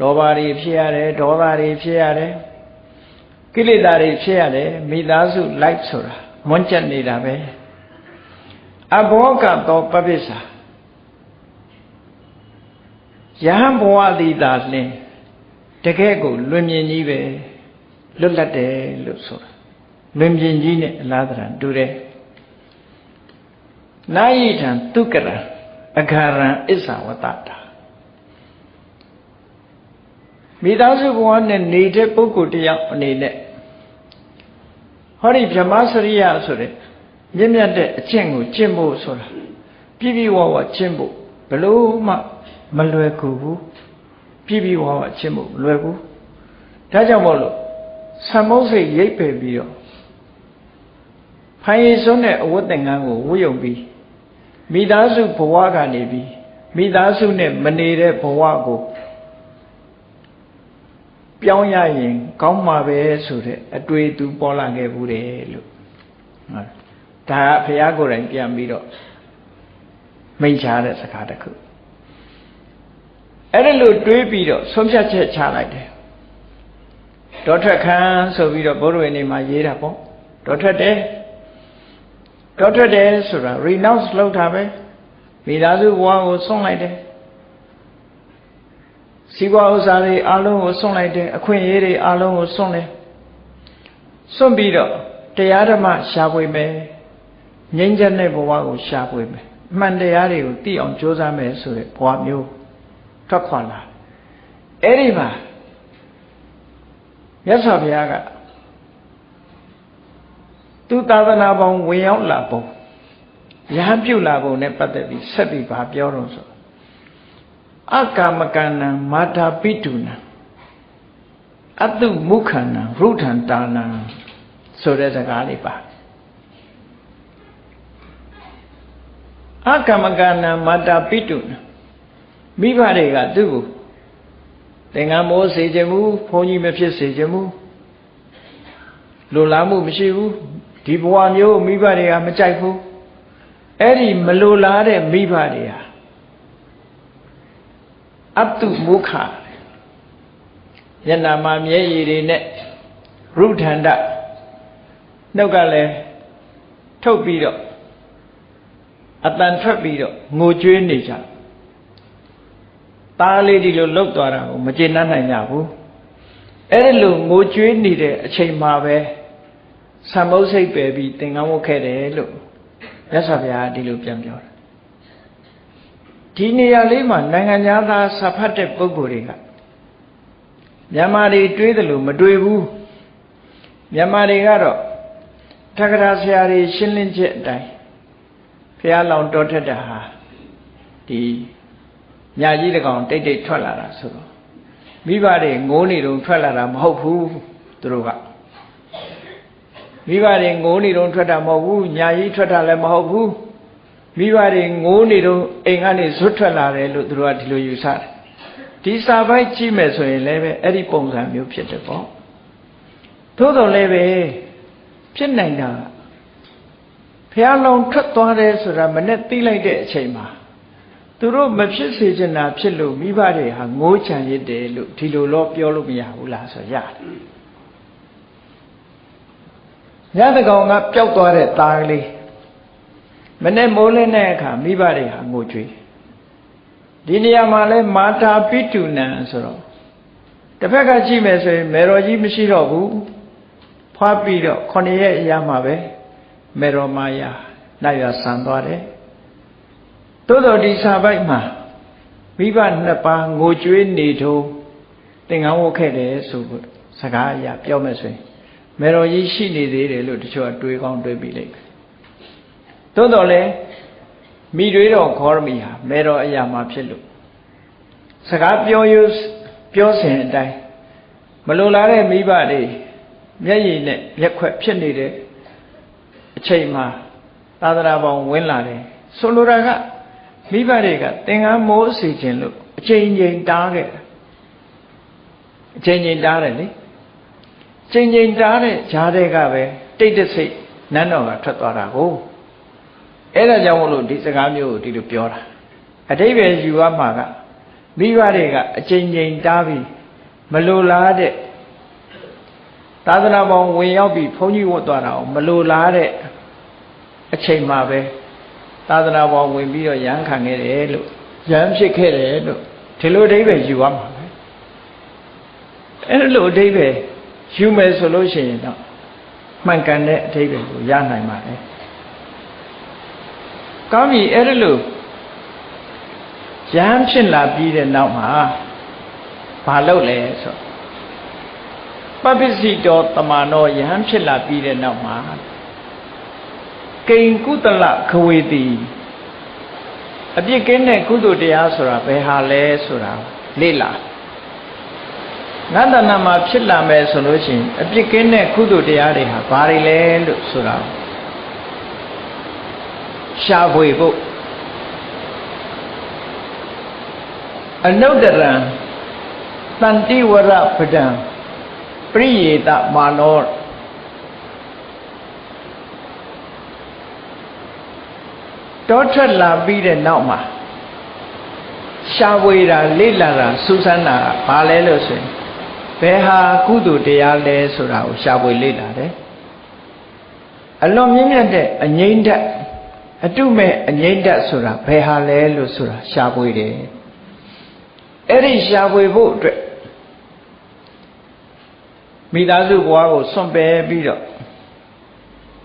လောဘတွေဖြစ်ရတယ်ဒေါသတွေဖြစ်ရတယ်ကိလေသာတွေဖြစ်ရတယ်မိသားစုလိုက်ဆိုတာမွန်းကြက်နေတာပဲအဘောကသောပပ္ပိစ္ဆာယဟန်ဘဝတိသာလင်တကယ်ကိုလွင်မြင်ကြီးပဲလွတ်လပ်တယ်လို့ဆိုတာ လွင်ပြင်ကြီးနဲ့အလားတရာတူတယ်နာယိထံဒုက္ကရံအခါရံအစ္ဆဝတ္တတာမိသားစုဘဝနဲ့နေတဲ့ပုဂ္ဂိုလ်တယောက်အနေနဲ့ဟောဒီဗြဟ္မစရိယဆိုတဲ့မြင့်မြတ်တဲ့အကျင့်ကိုကျင့်ဖို့ဆိုတာပြည့်ပြည့်ဝဝကျင့်ဖို့ဘလို့မှမလွယ်ကူဘူးပြည့်ပြည့်ဝဝကျင့်ဖို့မလွယ်ဘူးဒါကြောင့်မို့လို့သံမုတ်စိတ်ရိပ်ပယ်ပြီးတော့ဖိုင်ရည်စွန်းတဲ့အဝတ်သင်္ကန်းကိုဝတ်ယုံပြီးမိသားစုဘဝကနေပြီးမိသားစုနဲ့မနေတဲ့ဘဝကိုပြောင်းရရင်ကောင်းမှာပဲဆိုတဲ့အတွေ့အကြုံပေါ်လာခဲ့ဘူးတယ်လို့ဒါကဘုရားကိုယ်တိုင်ပြန်ပြီးတော့မိန့်ချတဲ့စကားတစ်ခုအဲ့ဒါလို့တွေးပြီးတော့ဆုံးဖြတ်ချက်ချလိုက်တယ်ဒေါထွက်ခန်းဆိုပြီးတော့ဘုရားဝင်နေမှာရေးတာပေါ့ဒေါထွက်တယ်ဆိုတာ renounce လုပ်တာပဲမိသားစုဘဝကိုဆုံးလိုက်တယ်စီးပွားဥစ္စာတွေအလုံးကိုစွန့်လိုက်တယ်အခွင့်အရေးတွေအလုံးကိုစွန့်တယ်စွန့်ပြီးတော့တရားဓမ္မရှာဖွေမယ်ငြိမ်းချမ်းတဲ့ဘဝကိုရှာဖွေမယ်အမှန်တရားတွေကိုသိအောင်ကြိုးစားမယ်ဆိုတဲ့ဘဝမျိုးထွက်ခွာလာအဲ့ဒီမှာမြတ်စွာဘုရားကသူသာသနာပေါင်းဝင်ရောက်လာပုံရဟန်းပြုလာပုံနဲ့ပတ်သက်ပြီးဆက်ပြီးပြောတော့ဆိုအကာမကဏံမာတာပိတုနံအတုမုခန္နံရုထံတာနံဆိုတဲ့စကားလေးပါအကာမကဏံမာတာပိတုနံမိဘတွေကသူ့ကိုသင်္ကန်းမိုးစေခြင်းမူဘုန်းကြီးမဖြစ်စေခြင်းမူလိုလားမှုမရှိဘူးဒီဘဝမျိုးမိဘတွေကမကြိုက်ဘူးအဲ့ဒီမလိုလားတဲ့မိဘတွေဟာအတုမုခမျက်နှာမှာမျက်ရည်တွေနဲ့ရုထန္တနှုတ်ကလည်းထုတ်ပြီးတော့အတန်ထွက်ပြီးတော့ငိုကြွေးနေကြသားလေးဒီလိုလှုပ်သွားတာကိုမကျေနပ်နိုင်ကြဘူးအဲ့ဒီလိုငိုကြွေးနေတဲ့အချိန်မှာပဲသံမုတ်စိတ်ပယ်ပြီးသင်္ကန်းဝတ်ခဲ့တယ်လို့မြတ်စွာဘုရားဒီလိုပြန်ပြောတယ်ဒီနေရာလေးမှာနိုင်ငံသားစာဖတ်တဲ့ပုဂ္ဂိုလ်တွေကမြန်မာတွေတွေးတယ်လို့မတွေးဘူးမြန်မာတွေကတော့ထက္ကရာဆရာတွေရှင်းလင်းချက်အတိုင်းဘုရားလောင်တော်ထက်တာဟာဒီညာကြီးတကောင်တိတ်တိတ်ထွက်လာတာဆိုတော့မိဘတွေငိုးနေတော့ထွက်လာတာမဟုတ်ဘူးသူတို့ကမိဘတွေငိုးနေတော့ထွက်တာမဟုတ်ဘူးညာကြီးထွက်တာလည်းမဟုတ်ဘူးမိဘတွေငိုးနေတော့အိမ်ကနေဇွတ်ထွက်လာတယ်လို့သူတို့ကဒီလိုယူဆတယ်ဒီစာပိုက်ကြည့်မယ်ဆိုရင်လည်းပဲအဲ့ဒီပုံစံမျိုးဖြစ်တယ်ပေါ့သို့တော်လည်းပဲဖြစ်နိုင်တာဘုရားလောင်ထွက်သွားတယ်ဆိုတာမနဲ့သိလိုက်တဲ့အချိန်မှာသူတို့မဖြစ်စေချင်တာဖြစ်လို့မိဘတွေဟာငိုးချံရစ်တယ်လို့ဒီလိုတော့ပြောလို့မရဘူးလားဆိုရတယ်ညတကောင်ကပျောက်သွားတဲ့သားကလေးမနဲ့မိုးလင်းတဲ့အခါမိဘတွေဟာငိုကြွေးဒီနေရာမှာလဲမာတာပိတုနံဆိုတော့တစ်ဖက်ကကြည့်မယ်ဆိုရင်မေတော်ကြီးမရှိတော့ဘူးဖွားပြီးတော့9ရက်အရာမှာပဲမေတော်မာယာနိုင်ရဆန်သွားတယ်သို့တော်ဒီစာပိုက်မှာမိဘနှစ်ပါးငိုကြွေးနေတော့သင်္ကန်းဝတ်ခဲ့တယ်ဆိုဖို့စကားအရာပြောမယ်ဆိုရင်မေတော်ကြီးရှိနေသေးတယ်လို့တချို့ကတွေးကောင်းတွေးပြီးလိုက်တယ်သို့တော်လည်းမိတွေတော်ခေါ်ရမီဟာမေတော်အရာမှာဖြစ်လို့စကားပြောစဉ်အတိုင်းမလိုလားတဲ့မိဘတွေမျက်ရည်နဲ့မျက်ခွက်ဖြစ်နေတဲ့အချိန်မှာသာသနာပေါင်းဝင်လာတယ်ဆိုလိုတာကမိဘတွေကသင်္ကန်းမိုးစီခြင်းလို့အချိန်ချင်းတားခဲ့အချိန်ချင်းတားတယ်လေချိန်ချင်းတားတဲ့ဈာတွေကပဲတိတ်တဆိတ်နန်းတော်ကထွက်သွားတာကိုအဲ့ဒါကြောင့်မို့လို့ဒီစကားမျိုးကိုဒီလိုပြောတာအတိပ္ပယ်ယူရမှာကမိဘတွေကအချိန်ချင်းတားပြီးမလိုလားတဲ့သာသနာပေါင်းဝင်ရောက်ပြီးဘုန်းကြီးဝတ်သွားတာကိုမလိုလားတဲ့အချိန်မှာပဲသာသနာပေါင်းဝင်ပြီးတော့ရဟန်းခံခဲ့တယ်လို့ရဟန်းဖြစ်ခဲ့တယ်လို့ဒီလိုအဓိပ္ပာယ်ယူရမှာပဲအဲ့လိုအဓိပ္ပာယ်ယူမယ်ဆိုလို့ရှိရင်တော့ မှန်ကန်တဲ့အဓိပ္ပာယ်ကိုရနိုင်ပါတယ်ကောင်းပြီအဲ့ဒါလို့ယဟန်ဖြစ်လာပြီးတဲ့နောက်မှာဘာလုပ်လဲဆိုပပ္ပစီတောတမနောယဟန်ဖြစ်လာပြီးတဲ့နောက်မှာကိဉ္ကုတလခဝေတိအပြစ်ကင်းတဲ့ကုသိုလ်တရားဆိုတာဘယ်ဟာလဲဆိုတာလေ့လာငါတဏ္ဍာမှာဖြစ်လာမယ်ဆိုလို့ရှိရင်အပြစ်ကင်းတဲ့ကုသိုလ်တရားတွေဟာဘာတွေလဲလို့ဆိုတာရှာဖွေဖို့အနုတ္တရံတန်တိဝရပဒံပရိယေတမာနောတောထွက်လာပြီးတဲ့နောက်မှာရှားဝေတာလေ့လာတာစူးစမ်းတာဘာလဲလို့ဆိုရင်ဘယ်ဟာကုသိုလ်တရားလဲဆိုတာကိုရှားဝေလေ့လာတယ်အလွန်မြင့်မြတ်တဲ့အငြိမ့်ဓာတ်အတုမဲ့အငြိမ့်ဓာတ်ဆိုတာဘယ်ဟာလဲလို့ဆိုတာရှားဝေတယ်အဲ့ဒီရှားဝေဖို့အတွက်မိသားစုဘဝကိုစွန့်ပယ်ပြီးတော့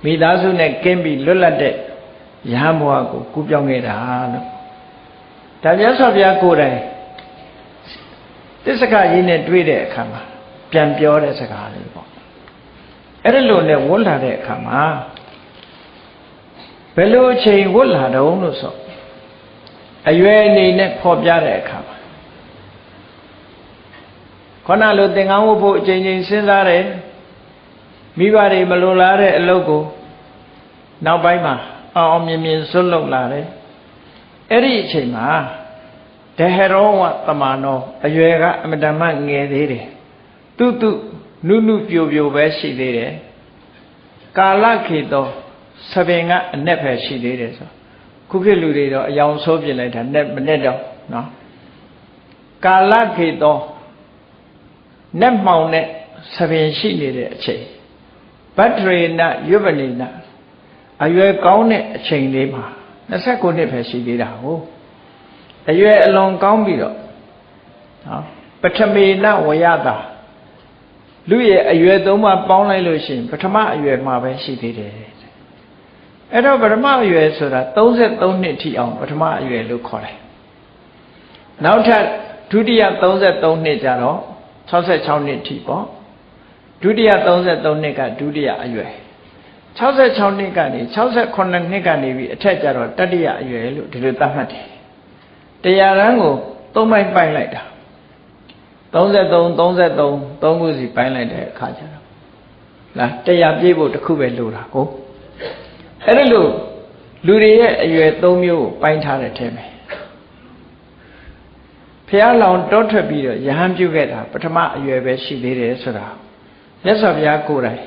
မိသားစုနဲ့ကင်းပြီးလွတ်လပ်တဲ့ယဟန်ဘဝကိုကူးပြောင်းခဲ့တာလို့ဒါမြတ်စွာဘုရားကိုယ်တိုင်သစ္စကကြီးနဲ့တွေ့တဲ့အခါမှာပြန်ပြောတဲ့စကားလေးပေါ့အဲ့ဒါလိုနဲ့ဝတ်လာတဲ့အခါမှာဘယ်လိုအချိန်ဝတ်လာတုံးလို့ဆိုအရွယ်အနေနဲ့ဖော်ပြတဲ့အခါမှာခဏလိုသင်္ကန်းဝတ်ဖို့အချိန်ချင်းစဉ်းစားတယ်မိဘတွေမလိုလားတဲ့အလုပ်ကိုနောက်ပိုင်းမှာအောင်မြင်မြင်စွန့်လွတ်လာတယ်အဲ့ဒီအချိန်မှာဒဟရောဝတမနောအရွယ်ကအမတမငယ်သေးတယ်တုနုပြိုပဲရှိသေးတယ်ကာလခေတောသဘင်ကအ내ပဲရှိသေးတယ်ဆိုခုခေတ်လူတွေတော့အယောင်ဆိုးပြလိုက်တာမနဲ့တော့နော်ကာလခေတော내မှောင်နဲ့သဘင်ရှိနေတဲ့အချိန်ဗတ္တရေနရွပနိနအရွယ်ကောင်းတဲ့အချိန်လေးမှာ29နှစ်ပဲရှိသေးတာဟုတ်အရွယ်အလွန်ကောင်းပြီးတော့နော်ပထမေနဝယတာလူရဲ့အရွယ်သုံးပါးပေါင်းလိုက်လို့ရှိရင်ပထမအရွယ်မှာပဲရှိသေးတယ်အဲ့တော့ပထမအရွယ်ဆိုတာ33နှစ်ထိအောင်ပထမအရွယ်လို့ခေါ်တယ်နောက်ထပ်ဒုတိယ33နှစ်ကျတော့66နှစ်ထိပေါ့ဒုတိယ33နှစ်ကဒုတိယအရွယ်66နှစ်ကနေ68နှစ်ကနေပြီးအထက်ကျတော့တတိယအရွယ်လို့ဒီလိုသတ်မှတ်တယ်တရားရန်ကို3ပိုင်းပိုင်းလိုက်တာ33ခုစီပိုင်းလိုက်တဲ့အခါကျတော့လားတရားပြည့်ဖို့တစ်ခုပဲလိုတာကိုအဲ့ဒါလို့လူတွေရဲ့အရွယ်3မျိုးကိုပိုင်းထားတဲ့ထဲမှာဘုရားလောင်တောထွက်ပြီးတော့ယဟန်ပြုခဲ့တာပထမအရွယ်ပဲရှိသေးတယ်ဆိုတာမြတ်စွာဘုရားကိုယ်တိုင်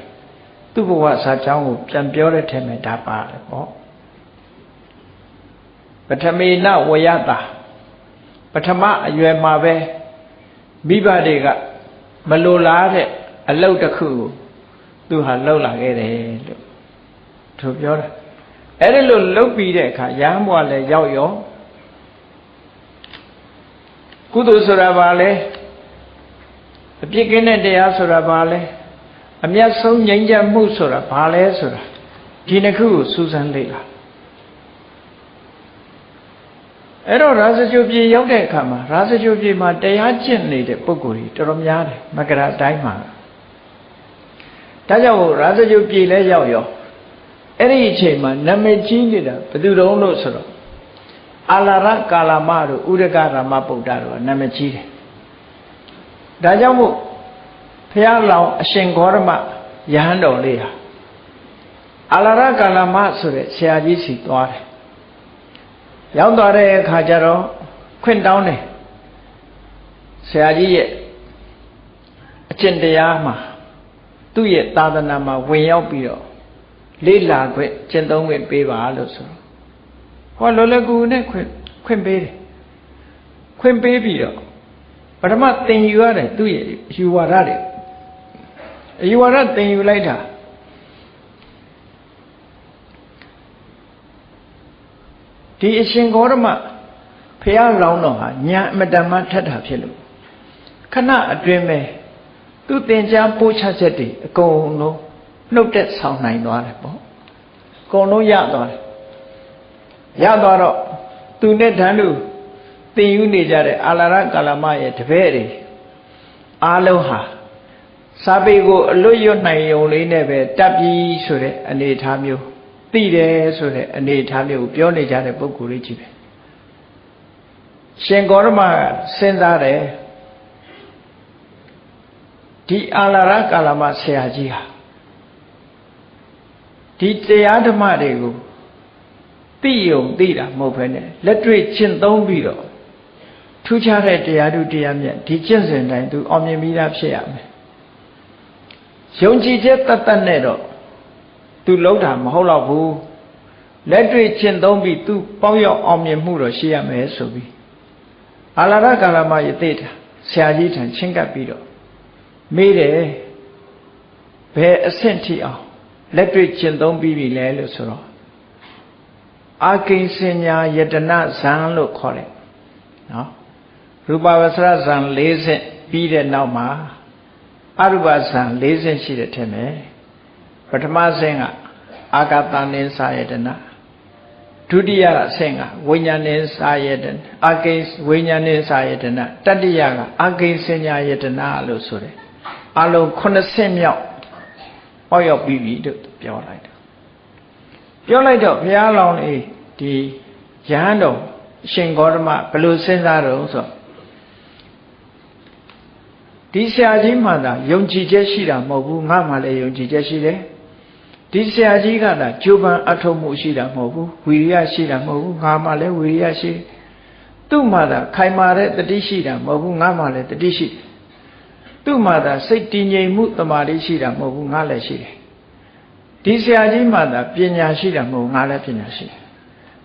သူ့ဘဝစာကြောင်းကိုပြန်ပြောတဲ့ထဲမှာဒါပါတယ်ပေါ့ပထမေနဝယတာပထမအရွယ်မှာပဲမိဘတွေကမလိုလားတဲ့အလုပ်တစ်ခုကိုသူဟာလှုပ်လာခဲ့တယ်လို့သူပြောတာအဲ့ဒီလိုလှုပ်ပြီးတဲ့အခါရဟန်းဘဝလည်းရောက်ရောကုသိုလ်ဆိုတာဘာလဲအပြစ်ကင်းတဲ့တရားဆိုတာဘာလဲအမြတ်ဆုံးငြိမ်းချမ်းမှုဆိုတာဘာလဲဆိုတာဒီနှစ်ခုကိုစူးစမ်းလေ့လာအဲ့တော့ရာဇဂြိုလ်ပြည်ရောက်တဲ့အခါမှာရာဇဂြိုလ်ပြည်မှာတရားကျင့်နေတဲ့ပုဂ္ဂိုလ်ကြီးတော်တော်များတယ်မကရာတိုင်းမှာဒါကြောင့်ရာဇဂြိုလ်ပြည်လည်းရောက်ရောအဲ့ဒီအချိန်မှာနာမည်ကြီးနေတာဘယ်သူတုံးလို့ဆိုတော့အာလာရကာလမတို့ဥရကရမဗုဒ္ဓတို့ကနာမည်ကြီးတယ်ဒါကြောင့်မို့ဘုရားလောင်အရှင်ဂေါရမယဟန်တော်လေးဟာအာလာရကာလမဆိုတဲ့ဆရာကြီးစီသွားတယ်ရောက်သွားတဲ့အခါကျတော့ခွင့်တောင်းတယ်ဆရာကြီးရဲ့အကျင့်တရားမှာသူ့ရဲ့သာသနာမှာဝင်ရောက်ပြီးတော့လေ့လာခွင့်ကျင့်သုံးခွင့်ပေးပါလို့ဆိုတော့ဟောလောလကူနဲ့ခွင့်ပေးတယ်ခွင့်ပေးပြီးတော့ပထမသင်ယူရတယ်သူ့ရဲ့ယူဝါဒတွေယူဝါဒသင်ယူလိုက်တာဒီအရှင်ဂေါရမဖះလောင်းတော်ဟာညာအမတန်မှထက်တာဖြစ်လို့ခဏအတွင်းပဲသူသင်ကြားပို့ချချက်တွေအကုန်လုံးဘ နှုတ်သက်ဆောင်နိုင်သွားတယ်ပေါ့အကုန်လုံးရသွားတယ်ရသွားတော့သူနဲ့တန်းတူသင်ယူနေကြတဲ့အာလာရကာလမရဲ့တပည့်တွေအားလုံးဟာစာပေကိုအလွတ်ရွတ်နိုင်ုံလေးနဲ့ပဲတပ်ပြီးဆိုတဲ့အနေအထားမျိုးသိတယ်ဆိုတဲ့အနေအထားမျိုးကိုပြောနေကြတဲ့ပုဂ္ဂိုလ်လေးကြီးပဲရှင်ဂေါရမကစဉ်းစားတယ်ဒီအာလာရကာလမဆရာကြီးဟာဒီတရားဓမ္မတွေကိုသိယုံသိတာမဟုတ်ဘဲနဲ့လက်တွေ့ကျင့်သုံးပြီးတော့ထူးခြားတဲ့တရားဓုတရားမြတ်ဒီကျင့်စဉ်တိုင်းသူအောင်မြင်ပြီးသားဖြစ်ရမယ်ယုံကြည်ချက်တတ်တတ်နဲ့တော့သူလုံးတာမဟုတ်တော့ဘူးလက်တွေ့ကျင့်သုံးပြီးသူပေါင်းရောက်အောင်မြင်မှုတော့ရှိရမယ်ဆိုပြီးအာလာရကာလမယသိတာဆရာကြီးထံချင်းကပ်ပြီးတော့မေးတယ်ဘယ်အဆင့်ထိအောင်လက်တွေ့ကျင့်သုံးပြီးပြီလဲလို့ဆိုတော့အာကိဉ္စညာယတနာဇံလို့ခေါ်တယ်နော်ရူပဝဆရဇံ၄ဆင့်ပြီးတဲ့နောက်မှာအရူပဇံ၄ဆင့်ရှိတဲ့ထဲမှာပထမဆင့်ကအာဂတနိသယတနာဒုတိယအဆင့်ကဝိညာဉ်နိသယတနာအာကိဉ္ဝိညာဉ်နိသယတနာတတိယကအာကိဉ္စညာယတနာလို့ဆိုတယ်အလုံး9ဆင့်မြောက်ဟောရောက်ပြီးပြီလို့ပြောလိုက်တယ်ပြောလိုက်တော့ဘုရားလောင်းလေးဒီယဟန်တော်ရှင်ဂေါတမဘယ်လိုစဉ်းစားတော့ဆိုဒီဆရာကြီးမှသာယုံကြည်ချက်ရှိတာမဟုတ်ဘူးငါမှလည်းယုံကြည်ချက်ရှိတယ်ဒီဆရာကြီးကသာကြိုးပမ်းအထောက်မှုရှိတာမဟုတ်ဘူးဝီရိယရှိတာမဟုတ်ဘူးငါမှလည်းဝီရိယရှိသူ့မှသာခိုင်မာတဲ့တတိရှိတာမဟုတ်ဘူးငါမှလည်းတတိရှိသူ့မှသာစိတ်တည်ငြိမ်မှုတမာတိရှိတာမဟုတ်ဘူးငါလည်းရှိတယ်ဒီဆရာကြီးမှသာပညာရှိတာမဟုတ်ငါလည်းပညာရှိတယ်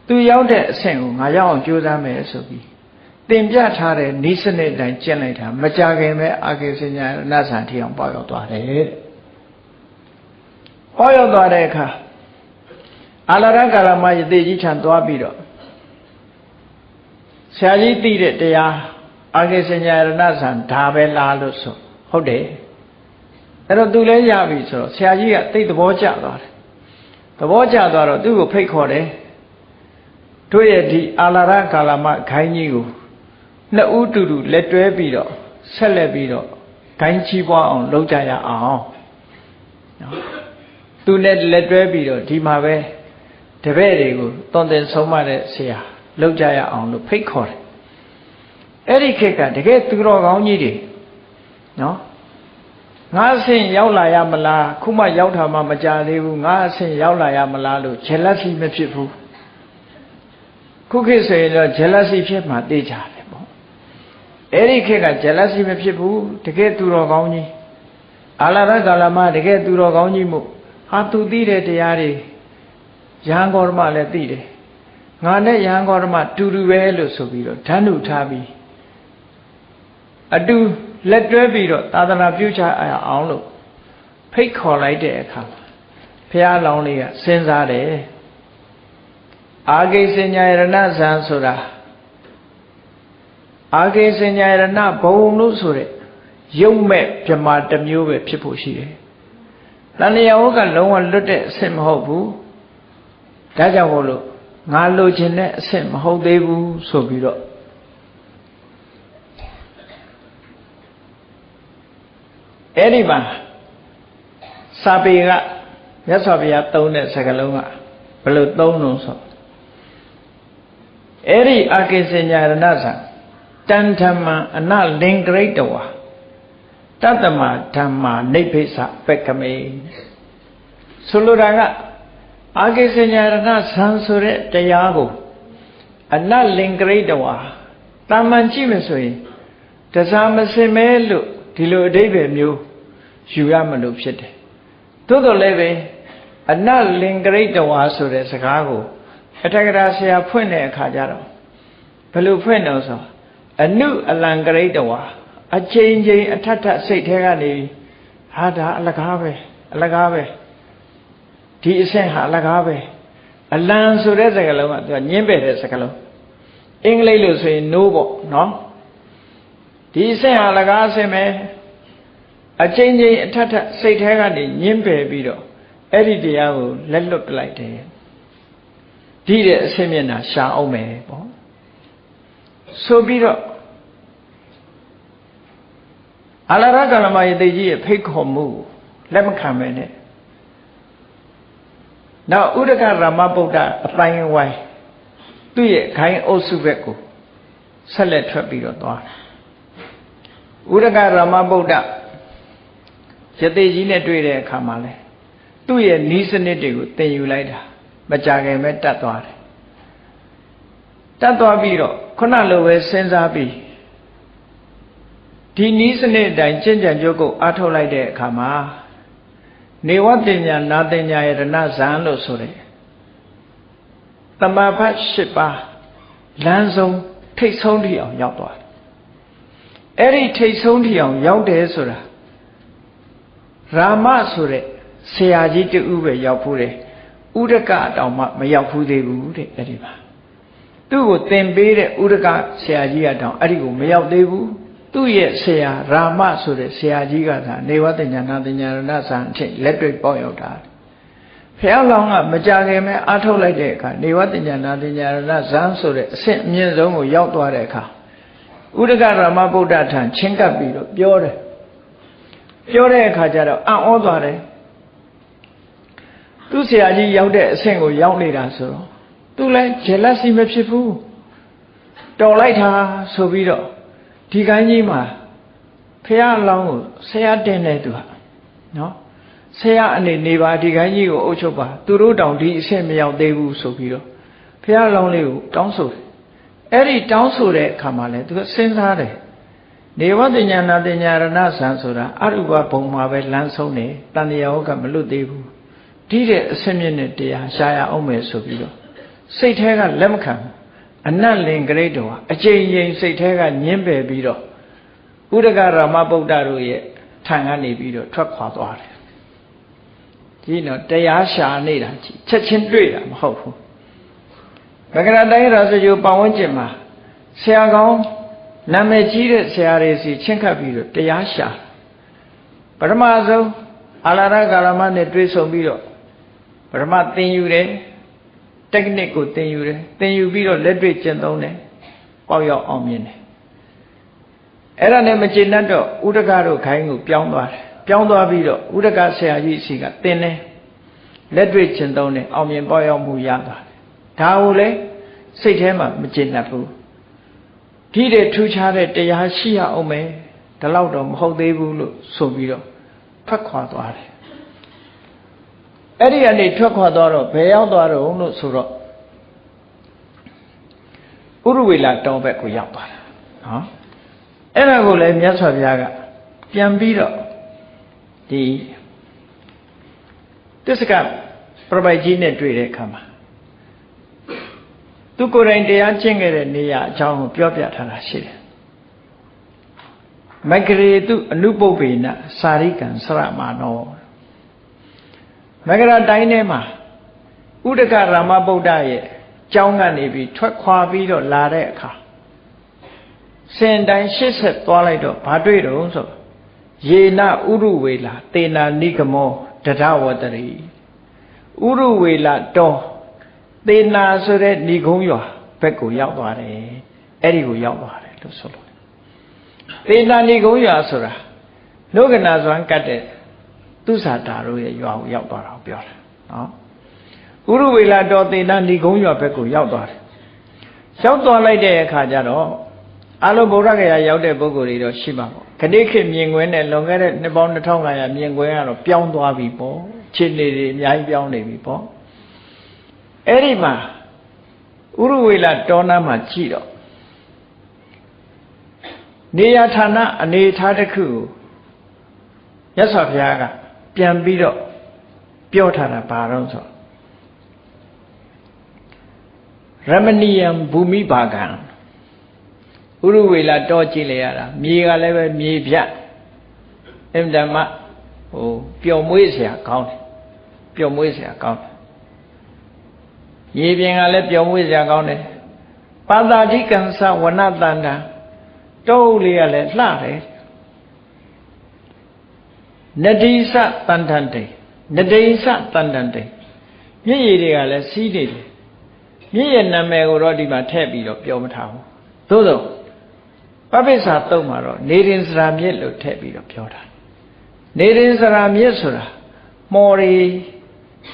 သူရောက်တဲ့အဆင့်ကိုငါရောက်အောင်ကြိုးစားမယ်ဆိုပြီးသင်ပြထားတဲ့နိစ္စနဲ့တိုင်ကျင့်လိုက်တာမကြခင်ပဲအာကိဉ္စညာနတ်ဆံထီအောင်ပေါရောက်သွားတယ်တဲ့ပေါရောက်သွားတဲ့အခါအာလာရကာလမယသိကြီးထံသွားပြီးတော့ဆရာကြီးသိတဲ့တရားအာကိဉ္စညာနတ်ဆံဒါပဲလားလို့ဆိုဟုတ်တယ်အဲ့တော့သူလည်းရပြီဆိုတော့ဆရာကြီးကသိသဘောကျသွားတယ်သဘောကျသွားတော့သူ့ကိုဖိတ်ခေါ်တယ်တို့ရဲ့ဒီအာလာရကာလမခိုင်းကြီးကိုနှစ်ဦးတူတူလက်တွဲပြီးတော့ဆက်လက်ပြီးတော့ခိုင်းချီးပွားအောင်လုပ်ကြရအောင်နော်သူနဲ့လက်တွဲပြီးတော့ဒီမှာပဲတပည့်တွေကိုသွန်သင်ဆုံးမတဲ့ဆရာလုပ်ကြရအောင်လို့ဖိတ်ခေါ်တယ်အဲ့ဒီခေတ်ကတကယ်သူတော်ကောင်းကြီးတွေနော်ငါအဆင့်ရောက်လာရမလားခုမှရောက်တာမှမကြသေးဘူးငါအဆင့်ရောက်လာရမလားလို့ jealousy မဖြစ်ဘူးခုခေတ်ဆိုရင်တော့ jealousy ဖြစ်မှသိကြတယ်ပေါ့အဲ့ဒီခေတ်က jealousy မဖြစ်ဘူးတကယ်သူတော်ကောင်းကြီးအာလာရကာလမတကယ်သူတော်ကောင်းကြီးမို့ဟာသူသိတဲ့တရားတွေယဟန်ဂေါတမလည်းသိတယ်ငါနဲ့ယဟန်ဂေါတမတူတူပဲလို့ဆိုပြီးတော့ဓာတ်နုထားပြီးအတူလက်တွဲပြီးတော့သာသနာပြုချအောင်လို့ဖိတ်ခေါ်လိုက်တဲ့အခါဘုရားလောင်းလေးကစဉ်းစားတယ်အာကိဉ္စညာယရဏဇံဆိုတာအာကိဉ္စညာယရဏဘုံလို့ဆိုတဲ့ယုံမဲ့ဗြမာတစ်မျိုးပဲဖြစ်ဖို့ရှိတယ်။တဏှာဝကလုံးဝလွတ်တဲ့အဆင့်မဟုတ်ဘူး။ဒါကြောင့်မို့လို့ငါလိုချင်တဲ့အဆင့်မဟုတ်သေးဘူးဆိုပြီးတော့အဲ့ဒီမှာစာပေကမြတ်စွာဘုရားသုံးတဲ့စကားလုံးကဘယ်လိုသုံးလို့ဆိုအဲ့ဒီအာကိဉ္စညာရဏဇံတန်ဓမ္မအနလင်္ကရိတဝါတတ္တမဓမ္မာနိဗ္ဗိသပက္ခမေဆိုလိုတာကအာကိဉ္စညာရဏဇံဆိုတဲ့တရားကိုအနလင်္ကရိတဝါတာမန်ကြည့်မယ်ဆိုရင်တစားမစင်မဲလို့ဒီလိုအဓိပ္ပာယ်မျိုးယူရမလို့ဖြစ်တယ်သို့တော်လည်းပဲအနလင်္ကရိတဝါဆိုတဲ့စကားကိုအထက်ကရာဆရာဖွင့်တဲ့အခါကျတော့ဘယ်လိုဖွင့်တော့ဆိုအနုအလံကရိတဝါအချိန်ချင်းအထက်ထစိတ်ထဲကနေဟာဒါအလကားပဲအလကားပဲဒီအဆင့်ဟာအလကားပဲအလံဆိုတဲ့စကားလုံးကသူကညင်းပယ်တဲ့စကားလုံးအင်္ဂလိပ်လို့ဆိုရင် no ပေါ့နော်ဒီအဆင့်ဟာအလကားအဆင့်ပဲအချိန်ချင်းအထက်ထစိတ်ထဲကနေညင်းပယ်ပြီးတော့ အဲ့ဒီတရားကိုလက်လွတ်ပလိုက်တယ်ဒီတဲ့အဆင့်မျက်နှာရှာအောင်မယ်ပေါ့ဆိုပြီးတော့အလရကလမယေတိကြီးရဲ့ဖိတ်ခေါ်မှုလက်မခံပဲနဲ့နောက်ဥဒကရမဗုဒ္ဓအတိုင်းဝိုင်းသူ့ရဲ့ခိုင်းအုပ်စုဘက်ကိုဆက်လက်ထွက်ပြီးတော့သွားဥဒကရမဗုဒ္ဓယတိကြီးနဲ့တွေ့တဲ့အခါမှာလဲသူ့ရဲ့နီးစနစ်တွေကိုသင်ယူလိုက်တာမကြခင်ပဲတတ်သွားတယ်တတ်သွားပြီးတော့ခုနလိုပဲစဉ်းစားပြီးဒီနီးစနစ်အတိုင်းကျင့်ကြံကြုတ်ကိုအားထုတ်လိုက်တဲ့အခါမှာနေဝတ္တညာနာတညာယရဏဇံလို့ဆိုတယ်တမဖတ်၈ပါးလမ်းဆုံးထိတ်ဆုံးထိအောင်ရောက်သွားတယ်အဲ့ဒီထိတ်ဆုံးထိအောင်ရောက်တယ်ဆိုတာရာမဆိုတဲ့ဆရာကြီးတူပဲရောက်ဖို့တယ်ဥဒကတောင်မှမရောက်ဘူးသေးဘူးတဲ့အဲ့ဒီမှာသူ့ကိုသင်ပေးတဲ့ဥဒကဆရာကြီးကတောင်အဲ့ဒီကိုမရောက်သေးဘူးသူ့ရဲ့ဆရာရာမဆိုတဲ့ဆရာကြီးကသာနေဝတ္တညာနာတညာရဏဇံအထိလက်တွေ့ပေါက်ရောက်တာဖះလောင်းကမကြခင်မဲ့အားထုတ်လိုက်တဲ့အခါနေဝတ္တညာနာတညာရဏဇံဆိုတဲ့အဆင့်အမြင့်ဆုံးကိုရောက်သွားတဲ့အခါဥဒကရမဗုဒ္ဓထံချင်းကပ်ပြီးတော့ပြောတဲ့အခါကျတော့အံ့ဩသွားတယ်သူ့ဆရာကြီးရောက်တဲ့အဆင့်ကိုရောက်နေတာဆိုတော့သူလည်းဂျယ်လတ်စီမဖြစ်ဘူးတော်လိုက်တာဆိုပြီးတော့ဒီကိုင်းကြီးမှာဖះအလောင်းကိုဆရာတင်တယ်သူကနော်ဆရာအနေနေပါဒီကိုင်းကြီးကိုအုပ်ချုပ်ပါသူတို့တောင်ဒီအဆင့်မရောက်သေးဘူးဆိုပြီးတော့ဖះအလောင်းလေးကိုတောင်းဆိုတယ်အဲ့ဒီတောင်းဆိုတဲ့အခါမှာလဲသူကစဉ်းစားတယ်နေဝတ္တညာနာတညာရဏဇံဆိုတာအရူပဘုံမှာပဲလမ်းဆုံးတယ်တန်တရားကမလွတ်သေးဘူးဒီတဲ့အဆင့်မြင့်တဲ့တရားရှားရအောင်မယ်ဆိုပြီးတော့စိတ်แท้ကလက်မခံအနတ်လင်ဂရိတ်တော်အကျဉ်းချင်းစိတ်แท้ကညှင်းပယ်ပြီးတော့ဥဒကရမဗုဒ္ဓတို့ရဲ့ထံကနေပြီးတော့ထွက်ခွာသွားတယ်ဒီတော့တရားရှာနေတာချက်ချင်းတွေ့တာမဟုတ်ဘူးမကရတိုင်းရာဇဂိုပတ်ဝန်းကျင်မှာဆရာကောင်းနာမည်ကြီးတဲ့ဆရာတွေစီချင်းခတ်ပြီးတော့တရားရှာပထမဆုံးအလာရကာရမနဲ့တွေ့ဆုံပြီးတော့ပထမသင်ယူတယ် technique ကိုသင်ယူတယ်သင်ယူပြီးတော့လက်တွေ့ကျင့်သုံးတယ်ပေါက်ရောက်အောင်မြင်တယ်အဲ့ဒါနဲ့မကျေနပ်တော့ဥဒကတို့ခိုင်းကိုပြောင်းသွားတယ်ပြောင်းသွားပြီးတော့ဥဒကဆရာကြီးစီကသင်တယ်လက်တွေ့ကျင့်သုံးတယ်အောင်မြင်ပေါက်ရောက်မှုရသွားတယ်ဒါကိုလည်းစိတ်ထဲမှာမကျေနပ်ဘူးဒီတဲ့ထူးခြားတဲ့တရားရှိရအောင်မယ်ဒါတော့တော့မဟုတ်သေးဘူးလို့ဆိုပြီးတော့ထွက်ခွာသွားတယ်အဲ့ဒီကနေထွက်ခွာသွားတော့ဘယ်ရောက်သွားတော့လို့ဆိုတော့ဥရဝေလာတောဘက်ကိုရောက်သွားတာနော်အဲ့ဒါကိုလည်းမြတ်စွာဘုရားကပြန်ပြီးတော့ဒီတစ္ဆကပြပိုက်ကြီးနဲ့တွေ့တဲ့အခါမှာသူကိုယ်တိုင်တရားကျင့်ခဲ့တဲ့နေရာအကြောင်းကိုပြောပြထားတာရှိတယ်မဂရေတုအနုပုပ္ပေနစာရိကံစရမနောမဂရတိုင်းထဲမှာဥဒကရမဗုဒ္ဓရဲ့ကျောင်းကနေပြီးထွက်ခွာပြီးတော့လာတဲ့အခါစင်တိုင်းရှစ်ဆက်သွားလိုက်တော့ဘာတွေ့တော့ဆိုယေနဥရဝေလာတေနာနိဂမောတဒဝတရိဥရဝေလာတောသေနာဆိုတဲ့ဏိဂုံးရွာဘက်ကိုရောက်သွားတယ်အဲ့ဒီကိုရောက်သွားတယ်လို့ဆိုလို့သေနာဏိဂုံးရွာဆိုတာလောကနာစွမ်းကတ်တဲ့သူဇာတာတို့ရဲ့ရွာကိုရောက်သွားတာပြောတာနော်ဥရဝေလာတော်သေနာဏိဂုံးရွာဘက်ကိုရောက်သွားတယ်ရောက်သွားလိုက်တဲ့အခါကျတော့အလုံးဗုဒ္ဓဂယာရောက်တဲ့ပုဂ္ဂိုလ်တွေတော့ရှိမှာပေါ့ခဏိခေမြင်ကွင်းနဲ့လွန်ခဲ့တဲ့နှစ်ပေါင်း2500မြင်ကွင်းကတော့ပြောင်းသွားပြီပေါ့ခြေနေတွေအများကြီးပြောင်းနေပြီပေါ့အဲ့ဒီမှာဥရဝေလာတောနာမှာကြည့်တော့နေရာဌာနအနေထားတစ်ခုကိုမြတ်စွာဘုရားကပြန်ပြီးတော့ပြောထားတာဘာလို့ဆိုရမဏီယံဘူမိဘာကံဥရဝေလာတောကြည့်လေရတာမြေကလည်းပဲမြေပြတ်အင်တမပျော်မွေးเสียကောင်းတယ်ပျော်မွေးเสียကောင်းတယ်ရေပြင်ကလည်းပျော်မွေးเสียကောင်းတယ်ပါတာတိကံသဝနတန္တာတောအုပ်လေးကလည်းလှတယ်နတိစတန်ထန်တေ နဒိစတန်တန်တိမြစ်ရည်တွေကလည်းစီးနေတယ်မြစ်ရဲ့နာမည်ကိုတော့ဒီမှာထည့်ပြီးတော့ပြောမထားဘူးသို့သောပပိစ္ဆာတုံးမှာတော့နေရင်စရာမြစ်လို့ထည့်ပြီးတော့ပြောတာနေရင်စရာမြစ်ဆိုတာမော်ရီ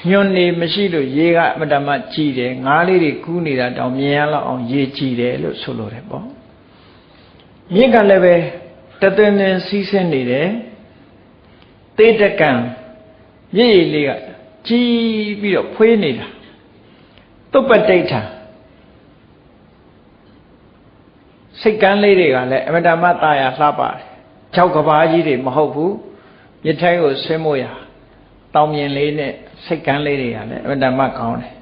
ညွန်နေမရှိလို့ရေကအမတမကြည်တယ်ငါးလေးတွေကူးနေတာတောင်မြင်ရလောက်အောင်ရေကြည်တယ်လို့ဆိုလိုတယ်ပေါ့မြစ်ကလည်းပဲတသွင်းသွင်းစီးဆင်းနေတယ်သေတကံမြစ်ရည်လေးကကြီးပြီးတော့ဖွေးနေတာတုပ္ပတိဋ္ဌာစိတ်ကန်းလေးတွေကလည်းအမတမตายလှပတယ်6ကဘာကြီးတွေမဟုတ်ဘူးမြစ်ထဲကိုဆင်းမို့ရတောင်မြင်လေးနဲ့စိတ်ကန်းလေးတွေကလည်းအမတမကောင်းတယ်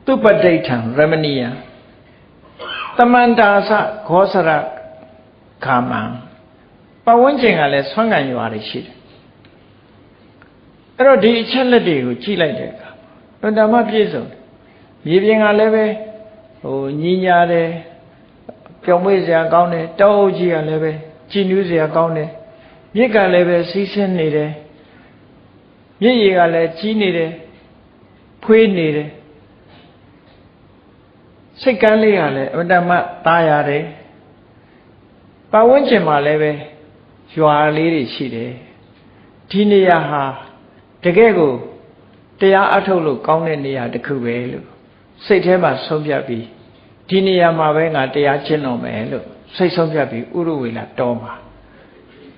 တုပ္ပတိဋ္ဌံရမဏီယတမန္တာသခောစရခာမံပဝန်းကျင်ကလည်းဆွမ်းခံရွာတွေရှိတယ်အဲ့တော့ဒီအချက်လက်တွေကိုကြည့်လိုက်တဲ့အခါအမတမပြည့်စုံတယ်မြေပြင်ကလည်းပဲညီညာတယ်ပျော်မွေ့စရာကောင်းတယ်တောအုပ်ကြီးကလည်းပဲကြည်နူးစရာကောင်းတယ်မြစ်ကလည်းပဲစီးဆင်းနေတယ်မြစ်ရည်ကလည်းကြီးနေတယ်ဖွေးနေတယ်စိတ်ကန်းလေးကလည်းအမတမသားရတယ်ပတ်ဝန်းကျင်မှာလည်းပဲရွာလေးတွေရှိတယ်ဒီနေရာဟာတကယ်ကိုတရားအထုတ်လို့ကောင်းတဲ့နေရာတစ်ခုပဲလို့စိတ်ထဲမှာဆုံးဖြတ်ပြီးဒီနေရာမှာပဲငါတရားကျင့်တော်မယ်လို့စိတ်ဆုံးဖြတ်ပြီးဥရဝေလတော်မှာ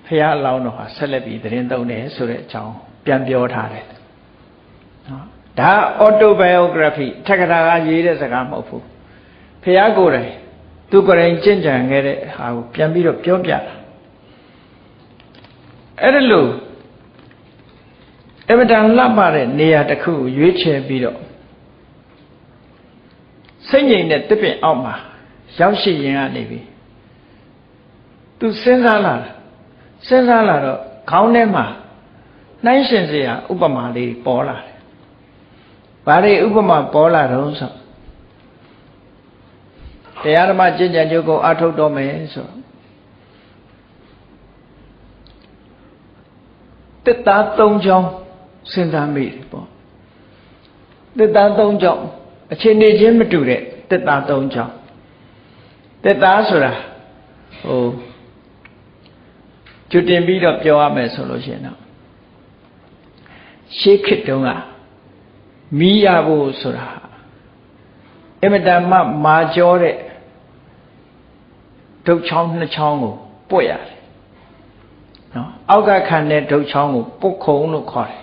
ဘုရားအလောင်းတော်ဟာဆက်လက်ပြီးသတင်းသုံးတယ်ဆိုတဲ့အကြောင်းပြန်ပြောထားတယ်နော်ဒါ autobiography ထက္ကရာကရေးတဲ့စကားမဟုတ်ဘူးဘုရားကိုယ်တိုင်သူကိုယ်တိုင်ကျင့်ကြံခဲ့တဲ့ဟာကိုပြန်ပြီးတော့ပြောပြတာအဲ့ဒါလို့အမတန်လှပတဲ့နေရာတစ်ခုကိုရွေးချယ်ပြီးတော့စိတ်ငြိမ်တဲ့တစ်ပင်အောက်မှာရောက်ရှိရင်ကနေပြီသူစဉ်းစားလာတော့ခေါင်းထဲမှာနှိုင်းရှင်စရာဥပမာလေးပေါ်လာတယ်။ဘာတွေဥပမာပေါ်လာတော့ဆိုတရားဓမ္မကျင့်ကြံကြိုးကိုအထုတ်တော်မယ်ဆိုတစ်သား၃ချောင်းစဉ်းစားမိတယ်ပေါ့တစ်သား၃ချောင်းအခြေအနေချင်းမတူတဲ့တစ်သား၃ချောင်းတစ်သားဆိုတာကျွတ်တင်ပြီးတော့ပြောရမယ်ဆိုလို့ရှိရင်တော့ရှေးခေတ်တုန်းကမီးရဖို့ဆိုတာအမတန်မှမာကျောတဲ့ဒုတ်ချောင်းနှစ်ချောင်းကိုပွက်ရတယ်နော်အောက်ကခံတဲ့ဒုတ်ချောင်းကိုပုတ်ခုံလို့ခေါ်တယ်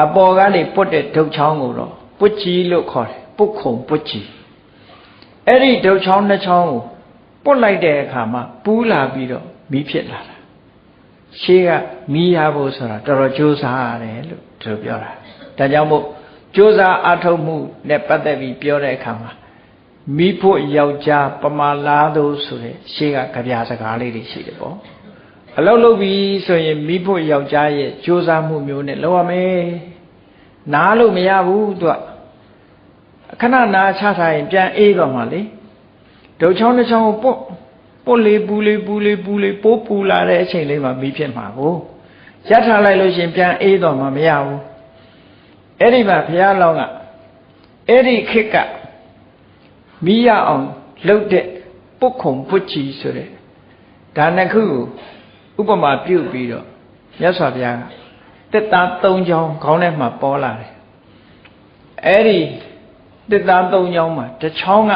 အပေါ်ကနေပွတ်တဲ့ဒုတ်ချောင်းကိုတော့ပွတ်ကြီးလို့ခေါ်တယ်ပုတ်ခုံပွတ်ကြီးအဲ့ဒီဒုတ်ချောင်းနှစ်ချောင်းကိုပွတ်လိုက်တဲ့အခါမှာပူးလာပြီးတော့မီးဖြစ်လာတာရှေးကမီးရဖို့ဆိုတာတော်တော်ကြိုးစားရတယ်လို့သူပြောတာဒါကြောင့်မို့ကြိုးစားအထုတ်မှုနဲ့ပတ်သက်ပြီးပြောတဲ့အခါမှာမိဖို့ယောက်ျားပမာလားတို့ဆိုတဲ့ရှေးကကြပြစကားလေးတွေရှိတယ်ပေါ့အလုပ်လုပ်ပြီးဆိုရင်မိဖို့ယောက်ျားရဲ့ကြိုးစားမှုမျိုးနဲ့လုပ်ရမယ်နားလို့မရဘူးသူကခဏနားချထားရင်ပြန်အေးသွားမှလေဒုတ်ချောင်းတစ်ချောင်းကိုပုတ်လေးပူလေးပိုးပူလာတဲ့အချိန်လေးမှာမိဖြစ်မှာကိုရပ်ထားလိုက်လို့ရှင်ပြန်အေးသွားမှမရဘူးအဲ့ဒီမှာဘုရားလောင်းကအဲ့ဒီခေတ်ကမိရအောင်လှုပ်တဲ့ပုတ်ခုံပုတ်ချီဆိုတဲ့ဒါနှစ်ခုကိုဥပမာပြုပြီးတော့မြတ်စွာဘုရားကတစ်သား၃ချောင်းခေါင်းထဲမှာပေါ်လာတယ်အဲ့ဒီတစ်သား၃ချောင်းမှာတစ်ချောင်းက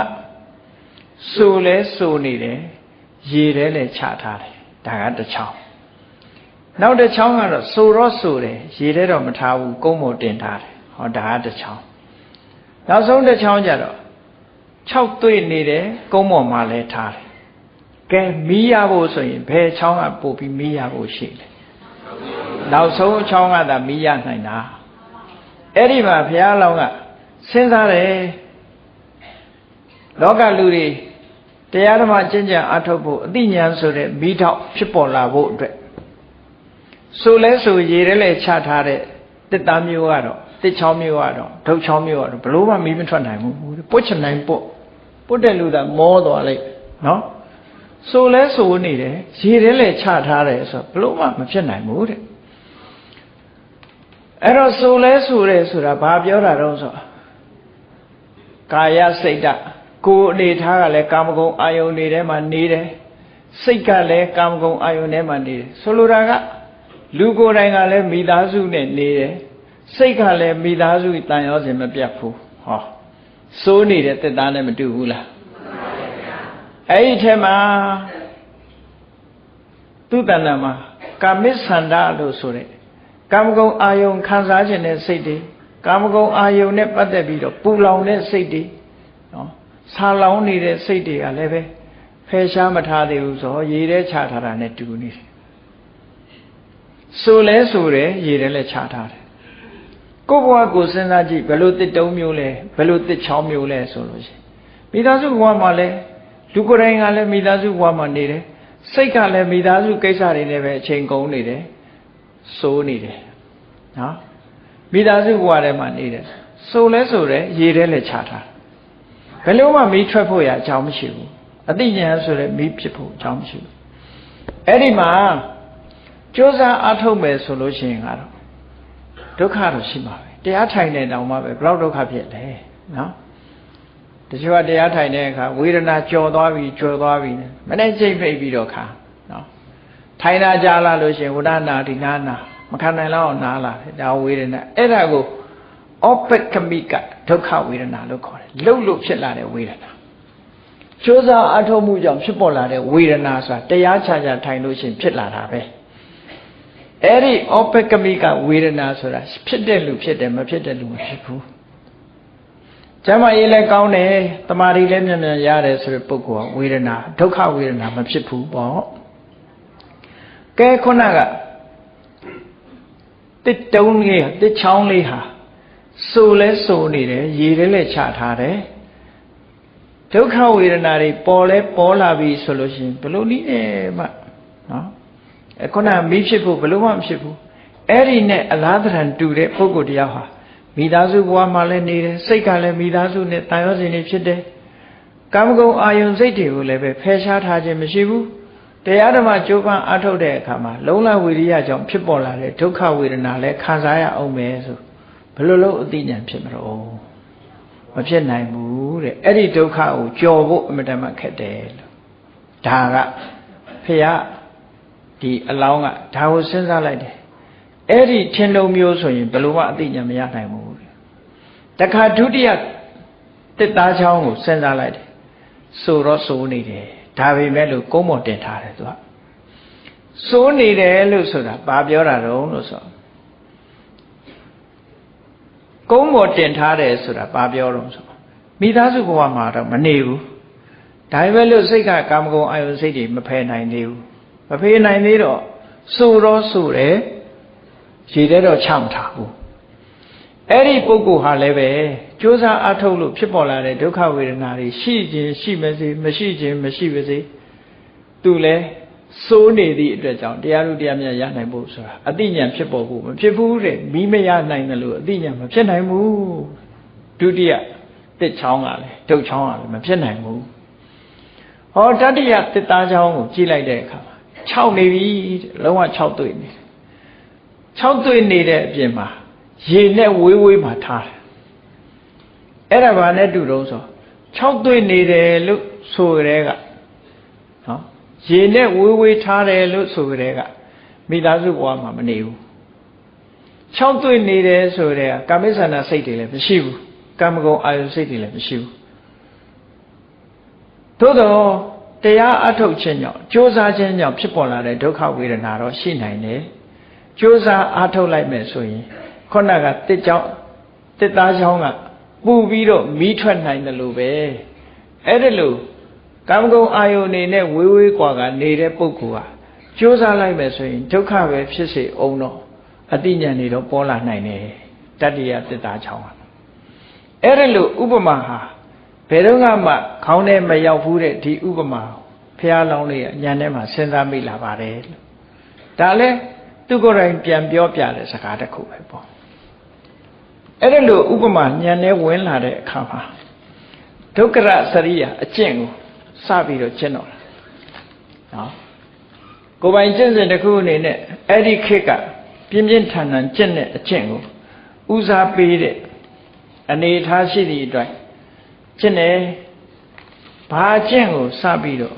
စိုးလဲစိုးနေတယ်ရေထဲလည်းချထားတယ်ဒါကတစ်ချောင်းနောက်တစ်ချောင်းကတော့စိုးတော့စိုးတယ်ရေထဲတော့မထားဘူးကုန်းပေါ်တင်ထားတယ်ဟောဒါကတစ်ချောင်းနောက်ဆုံးတစ်ချောင်းကျတော့6တွေ့နေတယ်ကုန်းပေါ်မှာလည်းထားတယ်ကဲမီးရဖို့ဆိုရင်ဘယ်ချောင်းကပို့ပြီးမီးရဖို့ရှိလဲနောက်ဆုံးချောင်းကသာမီးရနိုင်တာအဲ့ဒီမှာဘုရားလောင်းကစဉ်းစားတယ်လောကလူတွေတရားဓမ္မကျင့်ကြံအထုတ်ဖို့အသိဉာဏ်ဆိုတဲ့မိထောက်ဖြစ်ပေါ်လာဖို့အတွက်ဆိုလဲဆိုရေထဲလဲချထားတဲ့တစ်သားမျိုးကတော့တစ်ချောင်းမျိုးကတော့ဒုတ်ချောင်းမျိုးကတော့ဘလို့မှမီးမထွက်နိုင်ဘူးပုတ်ချနိုင်ပုတ်တဲ့လူကမောသွားလိုက်နော်ဆိုလဲဆိုနေတယ်ရေထဲလဲချထားတယ်ဆိုဘလို့မှမဖြစ်နိုင်ဘူးတဲ့ အဲ့တော့ဆိုလဲဆိုတယ်ဆိုတာဘာပြောတာတော့ဆိုကာယစိတ်ဓာတ်ကိုယ်အနေထားကလည်းကာမဂုဏ်အာယုန်တွေထဲမှာနေတယ်စိတ်ကလည်းကာမဂုဏ်အာယုန်ထဲမှာနေတယ်ဆိုလိုတာကလူကိုယ်တိုင်ကလည်းမိသားစုနဲ့နေတယ်စိတ်ကလည်းမိသားစုတန်ရောစဉ်မပြတ်ဘူးဟောစိုးနေတဲ့တက်သားနဲ့မတူဘူးလားအဲ့ဒီထဲမှာသူတဏ္ဍာမှာကာမိသန္တာလို့ဆိုတဲ့ကာမဂုဏ်အာယုန်ခံစားခြင်းတဲ့စိတ်တွေကာမဂုဏ်အာယုန်နဲ့ပတ်သက်ပြီးတော့ပူလောင်တဲ့စိတ်တွေနော်ဆာလောင်နေတဲ့စိတ်တွေကလည်းပဲဖယ်ရှားမထားသေးဘူးဆိုတော့ရေထဲချထားတာနဲ့တူနေတယ်ဆိုလဲဆိုတယ်ရေထဲလည်းချထားတယ်ကိုယ့်ဘဝကိုစဉ်းစားကြည့်ဘယ်လိုတစ်တုံးမျိုးလဲဘယ်လိုတစ်ချောင်းမျိုးလဲဆိုလို့ရှိရင်မိသားစုဘဝမှာလည်းလူကိုယ်တိုင်ကလည်းမိသားစုဘဝမှာနေတယ်စိတ်ကလည်းမိသားစုကိစ္စတွေနဲ့ပဲအချိန်ကုန်နေတယ်စိုးနေတယ်နော်မိသားစုဘဝထဲမှာနေတယ်ဆိုလဲဆိုတယ်ရေထဲလည်းချထားဘယ်လိုမှမီးထွက်ဖို့ရအကြောင်းမရှိဘူးအသိဉာဏ်ဆိုတဲ့မီးဖြစ်ဖို့အကြောင်းမရှိဘူးအဲ့ဒီမှာကြိုးစားအားထုတ်မယ်ဆိုလို့ရှိရင်ကတော့ဒုက္ခတော့ရှိမှာပဲတရားထိုင်နေတောင်မှပဲဘယ်လောက်ဒုက္ခဖြစ်လဲနော်တချို့ကတရားထိုင်တဲ့အခါဝေဒနာကြော်သွားပြီမနဲ့ချိန်ဖိတ်ပြီးတော့ခါနော်ထိုင်တာကြာလာလို့ရှိရင်ဝဒနာဒီနာနာမခံနိုင်တော့နားလာတယ်ဒါဝေဒနာအဲ့ဒါကိုဩပကမိကဒုက္ခဝေဒနာလို့ခေါ်တယ်လှုပ်လို့ဖြစ်လာတဲ့ဝေဒနာကြိုးစားအထောက်မှုကြောင့်ဖြစ်ပေါ်လာတဲ့ဝေဒနာဆိုတာတရားချာချာထိုင်လို့ရှိရင်ဖြစ်လာတာပဲအဲ့ဒီဩပကမိကဝေဒနာဆိုတာဖြစ်တဲ့လူဖြစ်တယ်မဖြစ်တဲ့လူမဖြစ်ဘူးကျမ်းမာရေးလည်းကောင်းတယ်တမာရီလည်းမြန်မြန်ရတယ်ဆိုတဲ့ပုဂ္ဂိုလ်ကဝေဒနာဒုက္ခဝေဒနာမဖြစ်ဘူးပေါ့ကဲခုနကတစ်တုံးလေးတစ်ချောင်းလေးဟာဆိုလဲဆိုနေတယ်ရေထဲလည်းချထားတယ်ဒုက္ခဝေဒနာတွေပေါ်လဲပေါ်လာပြီဆိုလို့ရှိရင်ဘယ်လိုနည်းနဲ့မှနော်ခုနမီးဖြစ်ဖို့ဘယ်လိုမှမဖြစ်ဘူးအဲ့ဒီနဲ့အလားတရံတူတဲ့ပုဂ္ဂိုလ်တရားဟာမိသားစုဘဝမှာလည်းနေတယ်စိတ်ကလည်းမိသားစုနဲ့တန်ရောစဉ်နေဖြစ်တယ်ကာမဂုဏ်အာယုန်စိတ်တွေကိုလည်းပဲဖယ်ရှားထားခြင်းမရှိဘူးတရားဓမ္မကြိုးပမ်းအားထုတ်တဲ့အခါမှာလုံလဝိရိယကြောင့်ဖြစ်ပေါ်လာတဲ့ဒုက္ခဝေဒနာလည်းခံစားရအောင်မယ်ဆိုဘယ်လိုလုပ်အသိဉာဏ်ဖြစ်မလို့မဖြစ်နိုင်ဘူးတဲ့အဲ့ဒီဒုက္ခကိုကြော်ဖို့အမြဲတမ်းခက်တယ်လို့ဒါကဖေရဒီအလောင်းကဒါကိုစဉ်းစားလိုက်တယ်အဲ့ဒီထင်လုံးမျိုးဆိုရင်ဘယ်လိုမှအသိဉာဏ်မရနိုင်ဘူးတခါဒုတိယတစ်သားချောင်းကိုစဉ်းစားလိုက်တယ်ဆိုတော့စိုးနေတယ်ဒါပေမဲ့လို့ကုန်းပေါ်တင်ထားတယ်သူကစိုးနေတယ်လို့ဆိုတာဘာပြောတာတော့လို့ဆိုကုန်းပေါ်တင်ထားတယ်ဆိုတာဘာပြောတော့ဆိုမိသားစုဘဝမှာတော့မနေဘူးဒါပေမဲ့လို့စိတ်ကကာမဂုဏ်အာယုစိတ်တွေမဖယ်နိုင်သေးဘူးမဖယ်နိုင်သေးတော့စိုးတော့စိုးတယ်ရေထဲတော့ချမထားဘူးအဲ့ဒီပုဂ္ဂိုလ်ဟာလည်းပဲကြိုးစားအားထုတ်လို့ဖြစ်ပေါ်လာတဲ့ဒုက္ခဝေဒနာတွေရှိခြင်းရှိမစေမရှိခြင်းမရှိပါစေသူလည်းစိုးနေသည့်အတွက်ကြောင့်တရားဥတရားမြတ်ရနိုင်ဖို့ဆိုတာအသိဉာဏ်ဖြစ်ပေါ်ဖို့မဖြစ်ဘူးတဲ့မိမရနိုင်တယ်လို့အသိဉာဏ်မဖြစ်နိုင်ဘူးဒုတိယတစ်ချောင်းကလည်းဒုတ်ချောင်းကလည်းမဖြစ်နိုင်ဘူးဟောတတိယတစ်သားချောင်းကိုကြည့်လိုက်တဲ့အခါမှာ6နေပြီလုံးဝ6တွေ့နေ6တွေ့နေတဲ့အပြင်မှာရေနဲ့ဝေးဝေးမှာထားတယ်အဲ့ဒါဘာနဲ့တူတော့ဆို6တွေ့နေတယ်လို့ဆိုကြတဲ့ကနော်ရေနဲ့ဝေးဝေးထားတယ်လို့ဆိုကြတဲ့ကမိသားစုဘဝမှာမနေဘူး6တွေ့နေတယ်ဆိုတဲ့ကာမိသန္တာစိတ်တွေလည်းမရှိဘူးကာမဂုဏ်အာယုစိတ်တွေလည်းမရှိဘူးသို့တော့တရားအထုတ်ခြင်းကြောင့်ကြိုးစားခြင်းကြောင့်ဖြစ်ပေါ်လာတဲ့ဒုက္ခဝေဒနာတော့ရှိနိုင်တယ်ကြိုးစားအားထုတ်လိုက်မယ်ဆိုရင်ခုနကတစ်သားချောင်းကပူပြီးတော့မီးထွက်နိုင်တယ်လို့ပဲအဲ့ဒါလို့ကာမဂုဏ်အာယုန်နေနဲ့ဝေးဝေးကွာကနေတဲ့ပုဂ္ဂိုလ်ဟာကြိုးစားလိုက်မယ်ဆိုရင်ဒုက္ခပဲဖြစ်စေအောင်တော့အတိညာဏ်တွေတော့ပေါ်လာနိုင်တယ်တတ္တိယတစ်သားချောင်းကအဲ့ဒါလို့ဥပမာဟာဘယ်တော့မှခေါင်းထဲမရောက်ဘူးတဲ့ဒီဥပမာဖះလောင်းလေးကညာထဲမှာစဉ်းစားမိလာပါတယ်လို့ဒါလဲသူကိုယ်တိုင်ပြန်ပြောပြတဲ့စကားတစ်ခုပဲပေါ့အဲ့ဒါလို့ဥပမာညာထဲဝင်လာတဲ့အခါမှာဒုက္ခရစရိယအကျင့်ကိုစပြီးတော့ကျင့်တော့တာနော်ကိုယ်ပိုင်ကျင့်စဉ်တစ်ခုအနေနဲ့အဲ့ဒီခေတ်က ပြင်းပြင်းထန်ထန်ကျင့်တဲ့အကျင့်ကိုဦးစားပေးတဲ့အနေထားရှိသည့်အတွက်ကျင့်တယ်ဘာအကျင့်ကိုစပြီးတော့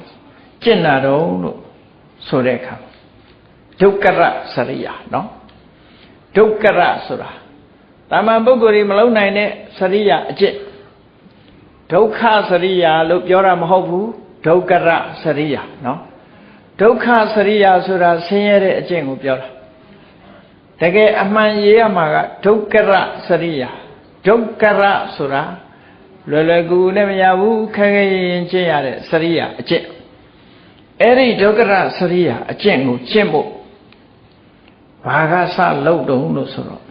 ကျင့်တာတော့လို့ဆိုတဲ့အခါဒုက္ခရစရိယာနော်ဒုက္ခရဆိုတာတာမန်ပုဂ္ဂိုလ်တွေမလုံးနိုင်တဲ့စရိယာအကျင့်ဒုက္ခစရိယာလို့ပြောတာမဟုတ်ဘူးဒုက္ခရစရိယာနော်ဒုက္ခစရိယာဆိုတာဆင်းရဲတဲ့အကျင့်ကိုပြောတာတကယ်အမှန်ရေးရမှာကဒုက္ခရစရိယာဒုက္ခရဆိုတာလွယ်လွယ်ကူကူနဲ့မရဘူးခက်ခဲရင်ကျင့်ရတဲ့စရိယာအကျင့်အဲ့ဒီဒုက္ခရစရိယာအကျင့်ကိုကျင့်ဖို့ဘာကစလုပ်တုံးလို့ဆိုတော့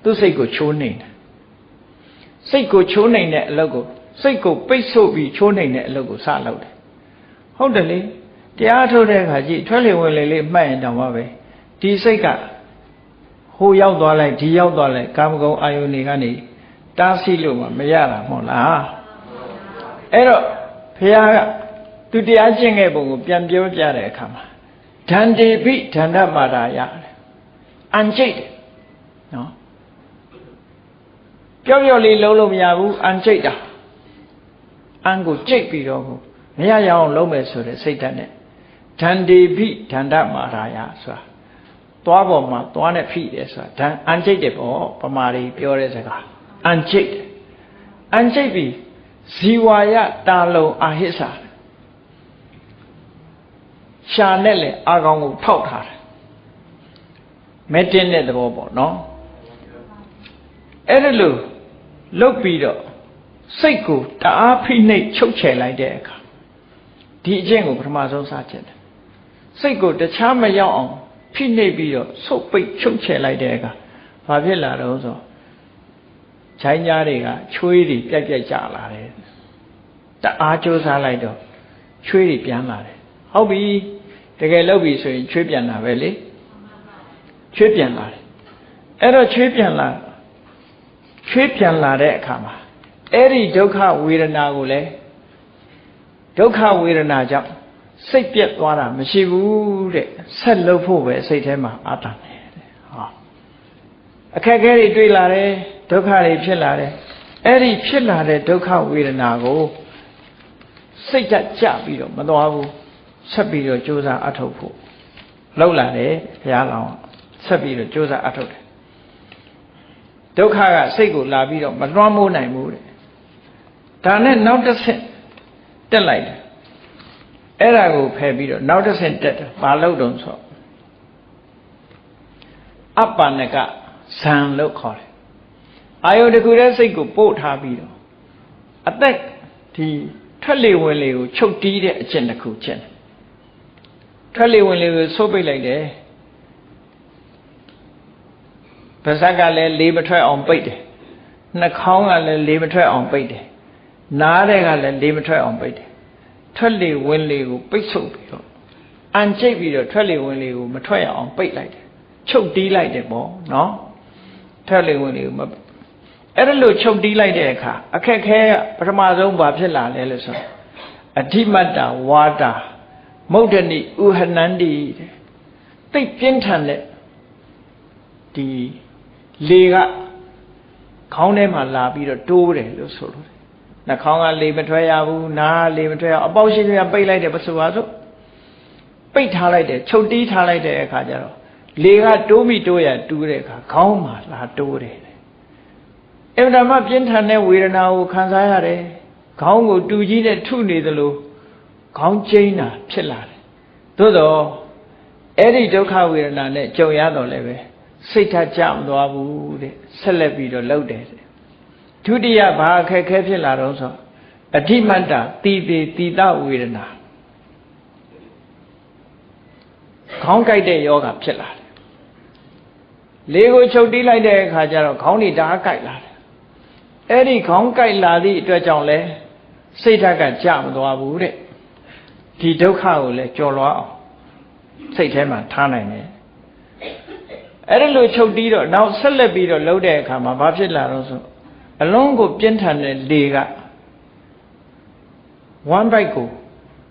သူ့စိတ်ကိုချိုးနှိမ်တယ်စိတ်ကိုချိုးနှိမ်တဲ့အလုပ်ကိုစိတ်ကိုပိတ်ဆို့ပြီးချိုးနှိမ်တဲ့အလုပ်ကိုစလုပ်တယ်ဟုတ်တယ်လေတရားထုတ်တဲ့အခါကြီးထွက်လေဝင်လေလေးမှတ်ရင်တောင်မှပဲဒီစိတ်ကဟိုရောက်သွားလိုက်ဒီရောက်သွားလိုက်ကာမဂုဏ်အာယုန်တွေကနေတားဆီးလို့မရတာမဟုတ်လားအဲ့တော့ဘုရားကသူတရားကျင့်ခဲ့ပုံကိုပြန်ပြောပြတဲ့အခါမှာဒန္တေပိဒန္တမာရာယအန်ကျိတ်နော်ပြောလေးလုံးလို့မရဘူးအန်ကျိတ်တာအန်ကိုကျိတ်ပြီးတော့မရရအောင်လုံးမယ်ဆိုတဲ့စိတ်ဓာတ်နဲ့ဒန္တေပိဒန္တမာရာယဆိုတာသွားပေါ်မှာသွားနဲ့ဖိတယ်ဆိုတာအန်ကျိတ်တယ်ပေါ့ပမာရီပြောတဲ့စကားအန်ကျိတ်ပြီးဇီဝယတာလုံအာဟိစ္ဆာရှာနဲ့လေအာကောင်ကိုထောက်ထားတယ်မဲတင်းတဲ့သဘောပေါ့နော်အဲ့ဒါလို့လုတ်ပြီးတော့စိတ်ကိုတအားဖိနှိပ်ချုပ်ချယ်လိုက်တဲ့အခါဒီအကျင့်ကိုပထမဆုံးစကျင့်တယ်စိတ်ကိုတခြားမရောက်အောင်ဖိနှိပ်ပြီးတော့ဆုတ်ပိတ်ချုပ်ချယ်လိုက်တဲ့အခါဘာဖြစ်လာတော့ဆိုခြိုင်းကြားတွေကချွေးတွေပြက်ပြက်ကျလာတယ်တအားကြိုးစားလိုက်တော့ချွေးတွေပြန်လာတယ်ဟုတ်ပြီတကယ်လုပ်ပြီဆိုရင်ချွေးပြန်လာပဲလေချွေးပြန်လာတယ်အဲ့တော့ချွေးပြန်လာတဲ့အခါမှာအဲ့ဒီဒုက္ခဝေဒနာကိုလည်းဒုက္ခဝေဒနာကြောင့်စိတ်ပြက်သွားတာမရှိဘူးတဲ့ဆက်လုပ်ဖို့ပဲစိတ်ထဲမှာအာတန်တယ်ဟောအခက်အခဲတွေတွေ့လာတယ်ဒုက္ခတွေဖြစ်လာတယ်အဲ့ဒီဖြစ်လာတဲ့ဒုက္ခဝေဒနာကိုစိတ်ကြပြီးတော့မသွားဘူးဆက်ပြီးတော့ကြိုးစားအထောက်ဖို့လောက်လာတယ်ဘုရားလောင်းဆက်ပြီးတော့ကြိုးစားအထောက်တယ်ဒုက္ခကစိတ်ကိုလာပြီးတော့မလွှမ်းမိုးနိုင်ဘူးတဲ့ဒါနဲ့နောက်တစ်ဆင့်တက်လိုက်တယ်အဲ့ဒါကိုဖယ်ပြီးတော့နောက်တစ်ဆင့်တက်တယ်ဘာလို့တုံးဆိုအပ္ပနကဇံလို့ခေါ်တယ်အာယုတကူတဲ့စိတ်ကိုပို့ထားပြီးတော့အသက်ဒီထွက်လေဝင်လေကိုချုပ်တီးတဲ့အကျင့်တစ်ခုကျင့်တယ်ထွက်လေဝင်လေကိုဆိုးပိတ်လိုက်တယ်ပါးစပ်ကလည်းလေမထွက်အောင်ပိတ်တယ်နှာခေါင်းကလည်းလေမထွက်အောင်ပိတ်တယ်နားတွေကလည်းလေမထွက်အောင်ပိတ်တယ်ထွက်လေဝင်လေကိုပိတ်ဆို့ပြီးတော့အန်ကျိတ်ပြီးတော့ထွက်လေဝင်လေကိုမထွက်ရအောင်ပိတ်လိုက်တယ်ချုပ်တီးလိုက်တယ်ပေါ့နော်ထွက်လေဝင်လေကိုအဲ့ဒါလို့ချုပ်တီးလိုက်တဲ့အခါအခက်ခဲကပထမဆုံးဘာဖြစ်လာလဲလို့ဆိုအဓိမတ္တဝါဒမုဒ္ဒနိဥဟနန္တိတိတ်ပြင်းထန်တဲ့ဒီလေကခေါင်းထဲမှာလာပြီးတော့တိုးတယ်လို့ဆိုလို့နှာခေါင်းကလေမထွက်ရဘူးနားလေမထွက်ရအပေါက်ရှိကပိတ်လိုက်တယ်ပစုပါဆိုပိတ်ထားလိုက်တယ်ချုပ်တီးထားလိုက်တဲ့အခါကျတော့လေကတိုးမိတိုးရတူးတဲ့အခါခေါင်းမှာလာတိုးတယ်အမှန်တမ်းပြင်းထန်တဲ့ဝေဒနာကိုခံစားရတယ်ခေါင်းကိုတူကြီးနဲ့ထုနေသလိုခေါင်းကျိန်းတာဖြစ်လာတယ်သို့တော့အဲ့ဒီဒုက္ခဝေဒနာနဲ့ကြုံရတော့လည်းပဲစိတ်ထကြမသွားဘူးတဲ့ဆက်လက်ပြီးတော့လှုပ်တယ်ဒုတိယဘာအခက်ခဲဖြစ်လာတော့ဆိုအဓိမတ္တတိတဝေဒနာခေါင်းကိုက်တဲ့ယောဂဖြစ်လာတယ်လေကိုချုပ်တီးလိုက်တဲ့အခါကျတော့ခေါင်းတွေဓာတ်ကိုက်လာတယ်အဲ့ဒီခေါင်းကိုက်လာသည့်အတွက်ကြောင့်လဲစိတ်ဓာတ်ကကြမသွားဘူးတဲ့ဒီဒုက္ခကိုလည်းကြော်လွှားအောင်စိတ်ထဲမှာထားနိုင်တယ်အဲ့ဒါလို့ချုပ်တီးတော့နောက်ဆက်လက်ပြီးတော့လှုပ်တဲ့အခါမှာဘာဖြစ်လာတော့ဆိုအလုံးကိုပြင်းထန်တဲ့လေကဝမ်းဘိုက်ကို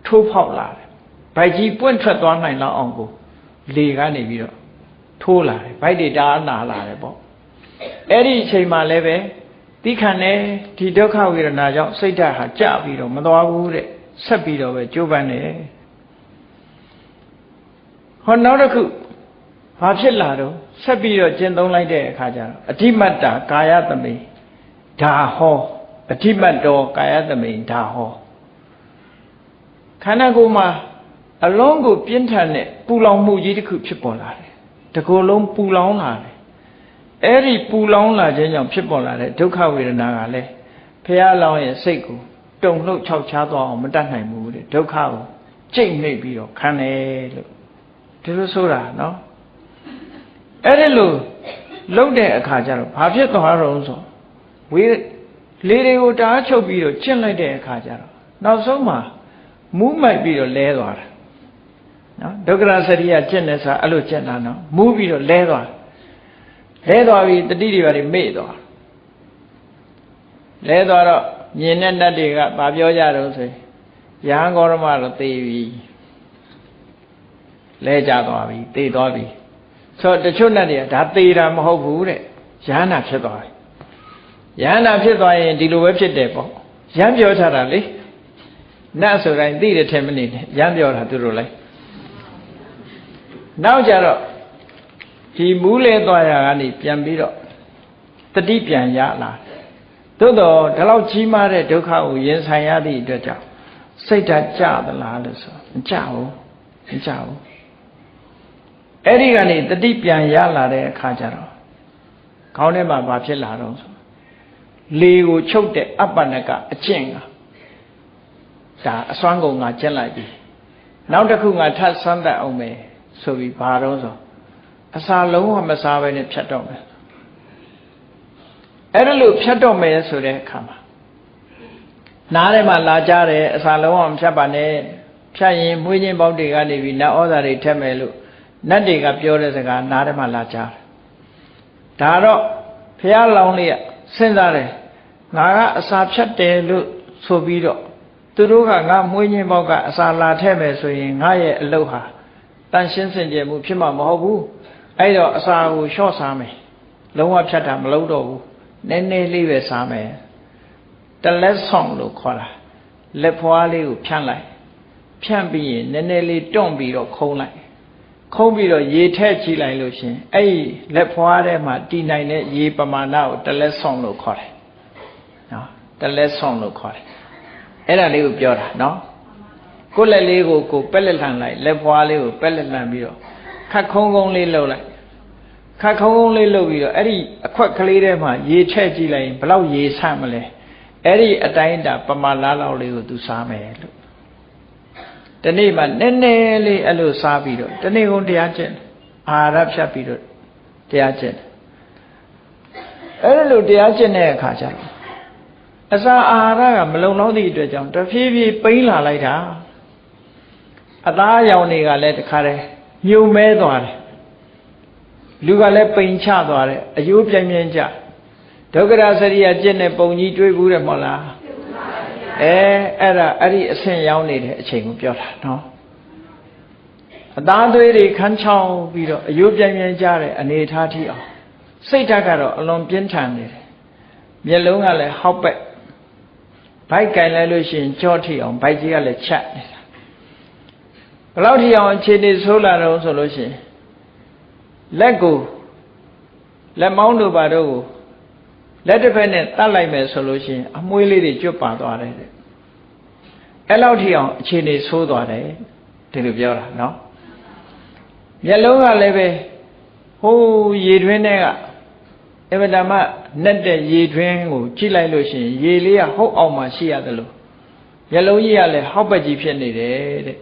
ထိုးဖောက်လာတယ်ဘိုက်ကြီးပွင့်ထွက်သွားနိုင်လောက်အောင်ကို လေကနေပြီးတော့ထိုးလာတယ်ဗိုက်တွေတားနာလာတယ်ပေါ့အဲ့ဒီအချိန်မှလည်းပဲသိခံတယ်ဒီဒုက္ခဝေဒနာကြောင့်စိတ်ဓာတ်ဟာကြပြီးတော့မသွားဘူးတဲ့ဆက်ပြီးတော့ပဲကြိုးပမ်းတယ်ဟောနောက်တစ်ခုဘာဖြစ်လာတော့ဆက်ပြီးတော့ကျင့်သုံးလိုက်တဲ့အခါကျတော့အဓိမတ္တကာယသမိဒါဟောအဓိမတ္တောကာယသမိဒါဟောခန္ဓာကိုယ်မှာအလုံးကိုပြင်းထန်တဲ့ပူလောင်မှုကြီးတစ်ခုဖြစ်ပေါ်လာတယ်တကိုယ်လုံးပူလောင်လာတယ်အဲ့ဒီပူလောင်လာခြင်းကြောင့်ဖြစ်ပေါ်လာတဲ့ဒုက္ခဝေဒနာကလည်းဘုရားလောင်းရဲ့စိတ်ကိုတုန်လှုပ်ခြောက်ခြားသွားအောင်မတတ်နိုင်ဘူးတဲ့ဒုက္ခကိုကြိတ်နှိပ်ပြီးတော့ခံတယ်လို့ဒီလိုဆိုတာနော်အဲ့ဒီလိုလှုပ်တဲ့အခါကျတော့ဘာဖြစ်သွားတော့ဆိုဝေလေတွေကိုတားချုပ်ပြီးတော့ကျင့်လိုက်တဲ့အခါကျတော့နောက်ဆုံးမှာမူးမိုက်ပြီးတော့လဲသွားတာနော်ဒုက္ခရစရိယကျင့်နေစားအဲ့လိုကျင့်တာနော်မူးပြီးတော့လဲသွားပြီးတတိတွေပါမေ့သွားလဲသွားတော့မြင်တဲ့နတ်တွေကဗာပြောကြတော့ဆိုရဟန်းဂေါရမတော့သေပြီလဲကြသွားပြီသေသွားပြီဆိုတော့တချို့နတ်တွေကဒါသေတာမဟုတ်ဘူးတဲ့ရဟန္တာဖြစ်သွားတယ်ရဟန္တာဖြစ်သွားရင်ဒီလိုပဲဖြစ်တယ်ပေါ့ရမ်းပြောချတာလေနတ်ဆိုတိုင်းသိတယ်ထင်မနေနဲ့ရမ်းပြောတာသူတို့လိုက်နောက်ကြတော့ဒီမူးလဲသွားရကနေပြန်ပြီးတော့တတိပြန်ရလာသို့တော့ဒီလောက်ကြီးမားတဲ့ဒုက္ခကိုရင်ဆိုင်ရသည့်အတွက်ကြောင့်စိတ်ဓာတ်ကျသလားလို့ဆိုမကျဘူးအဲ့ဒီကနေတတိပြန်ရလာတဲ့အခါကျတော့ခေါင်းထဲမှာဘာဖြစ်လာတော့ဆိုလေကိုချုပ်တဲ့အပ္ပနကအကျင့်ကဒါအစွမ်းကုန်ငါကျင့်လိုက်ပြီနောက်တစ်ခုငါထပ်ဆန်းတတ်အောင်မယ်ဆိုပြီးဘာတော့ဆိုအစာလုံးဝမစားဘဲနဲ့ဖြတ်တော့မယ်အဲ့ဒါလို့ဖြတ်တော့မယ်ဆိုတဲ့အခါမှာနားထဲမှာလာကြတယ်အစာလုံးဝမဖြတ်ပါနဲ့ဖြတ်ရင်မွေးချင်းပေါက်တွေကနေပြီးနတ်ဩဇာတွေထက်မယ်လို့နတ်တွေကပြောတဲ့စကားနားထဲမှာလာကြတယ်ဒါတော့ဘုရားလောင်းလေးကစဉ်းစားတယ်ငါကအစာဖြတ်တယ်လို့ဆိုပြီးတော့သူတို့ကငါမွေးချင်းပေါက်ကအစာလာထက်မယ်ဆိုရင်ငါရဲ့အလုပ်ဟာတန်ရှင်းစင်ကြယ်မှုဖြစ်မှာမဟုတ်ဘူးအဲ့တော့အစာကိုလျှော့စားမယ်လုံးဝဖြတ်တာမလုပ်တော့ဘူးနည်းနည်းလေးပဲစားမယ်တလက်ဆောင်လို့ခေါ်တာလက်ဖွားလေးကိုဖြန့်လိုက်ဖြန့်ပြီးရင်နည်းနည်းလေးတွန့်ပြီးတော့ခုံးလိုက်ခုံးပြီးတော့ရေထည့်ကြည့်လိုက်လို့ရှင်အဲ့ဒီလက်ဖွားထဲမှာတည်နိုင်တဲ့ရေပမာဏကိုတလက်ဆောင်လို့ခေါ်တယ်နော်တလက်ဆောင်လို့ခေါ်တယ်အဲ့ဒါလေးကိုပြောတာနော်ကိုယ်လက်လေးကိုပက်လက်လှန်လိုက်လက်ဖွားလေးကိုပက်လက်လှန်ပြီးတော့ခတ်ခုံးခုံးလေးလှုပ်လိုက်ခတ်ခုံးခုံးလေးလှုပ်ပြီးတော့အဲ့ဒီအခွက်ကလေးထဲမှာရေထည့်ကြည့်လိုက်ရင်ဘယ်လောက်ရေဆန့်မလဲအဲ့ဒီအတိုင်းတာပမာဏလောက်လေးကိုသူစားမယ်လို့ဒီနေ့မှနည်းနည်းလေးအဲ့လိုစားပြီးတော့ဒီနေ့ကုန်တရားကျင့်အာဟာရဖြတ်ပြီးတော့တရားကျင့်အဲ့လိုတရားကျင့်တဲ့အခါကျတော့အစာအာဟာရကမလုံလောက်သည့်အတွက်ကြောင့်တဖြည်းဖြည်းပိန်းလာလိုက်တာအသားအရောင်တွေကလည်းတခါတည်းမြုံမဲသွားတယ်လူကလည်းပိန်ချသွားတယ်အယိုးပြိုင်ပြိုင်ကြဒုက္ခရစရိယကျင့်တဲ့ပုံကြီးတွေးဘူးတယ်မဟုတ်လားအဲ့ဒီအဆင့်ရောက်နေတဲ့အချိန်ကိုပြောတာနော်အသားသွေးတွေခန်းချောင်းပြီးတော့အယိုးပြိုင်ပြိုင်ကြတဲ့အနေထားထိအောင်စိတ်ဓာတ်ကတော့အလွန်ပြင်းထန်နေတယ်မျက်လုံးကလည်းဟောက်ပက်ဘိုက်ကင်လိုက်လို့ရှိရင်ကြောထိအောင်ဘိုက်ကြီးကလည်းချက်နေတာဘယ်လောက်ထိအောင်အခြေအနေဆိုးလာတော့ဆိုလို့ရှိရင်လက်မောင်းတို့ပါတော့ကိုလက်တစ်ဖက်နဲ့တတ်လိုက်မယ်ဆိုလို့ရှိရင်အမွှေးလေးတွေကျွတ်ပါသွားတယ်တဲ့အဲ့လောက်ထိအောင်အခြေအနေဆိုးသွားတယ်ဒီလိုပြောတာနော်မျက်လုံးကလည်းပဲဟိုးရေတွင်းထဲကအဗဒမနဲ့တဲ့ရေတွင်းကိုကြည့်လိုက်လို့ရှိရင်ရေလေးကဟုတ်အောင်မှရှိရတယ်လို့မျက်လုံးကြီးကလည်းဟောက်ပက်ကြီးဖြစ်နေတယ်တဲ့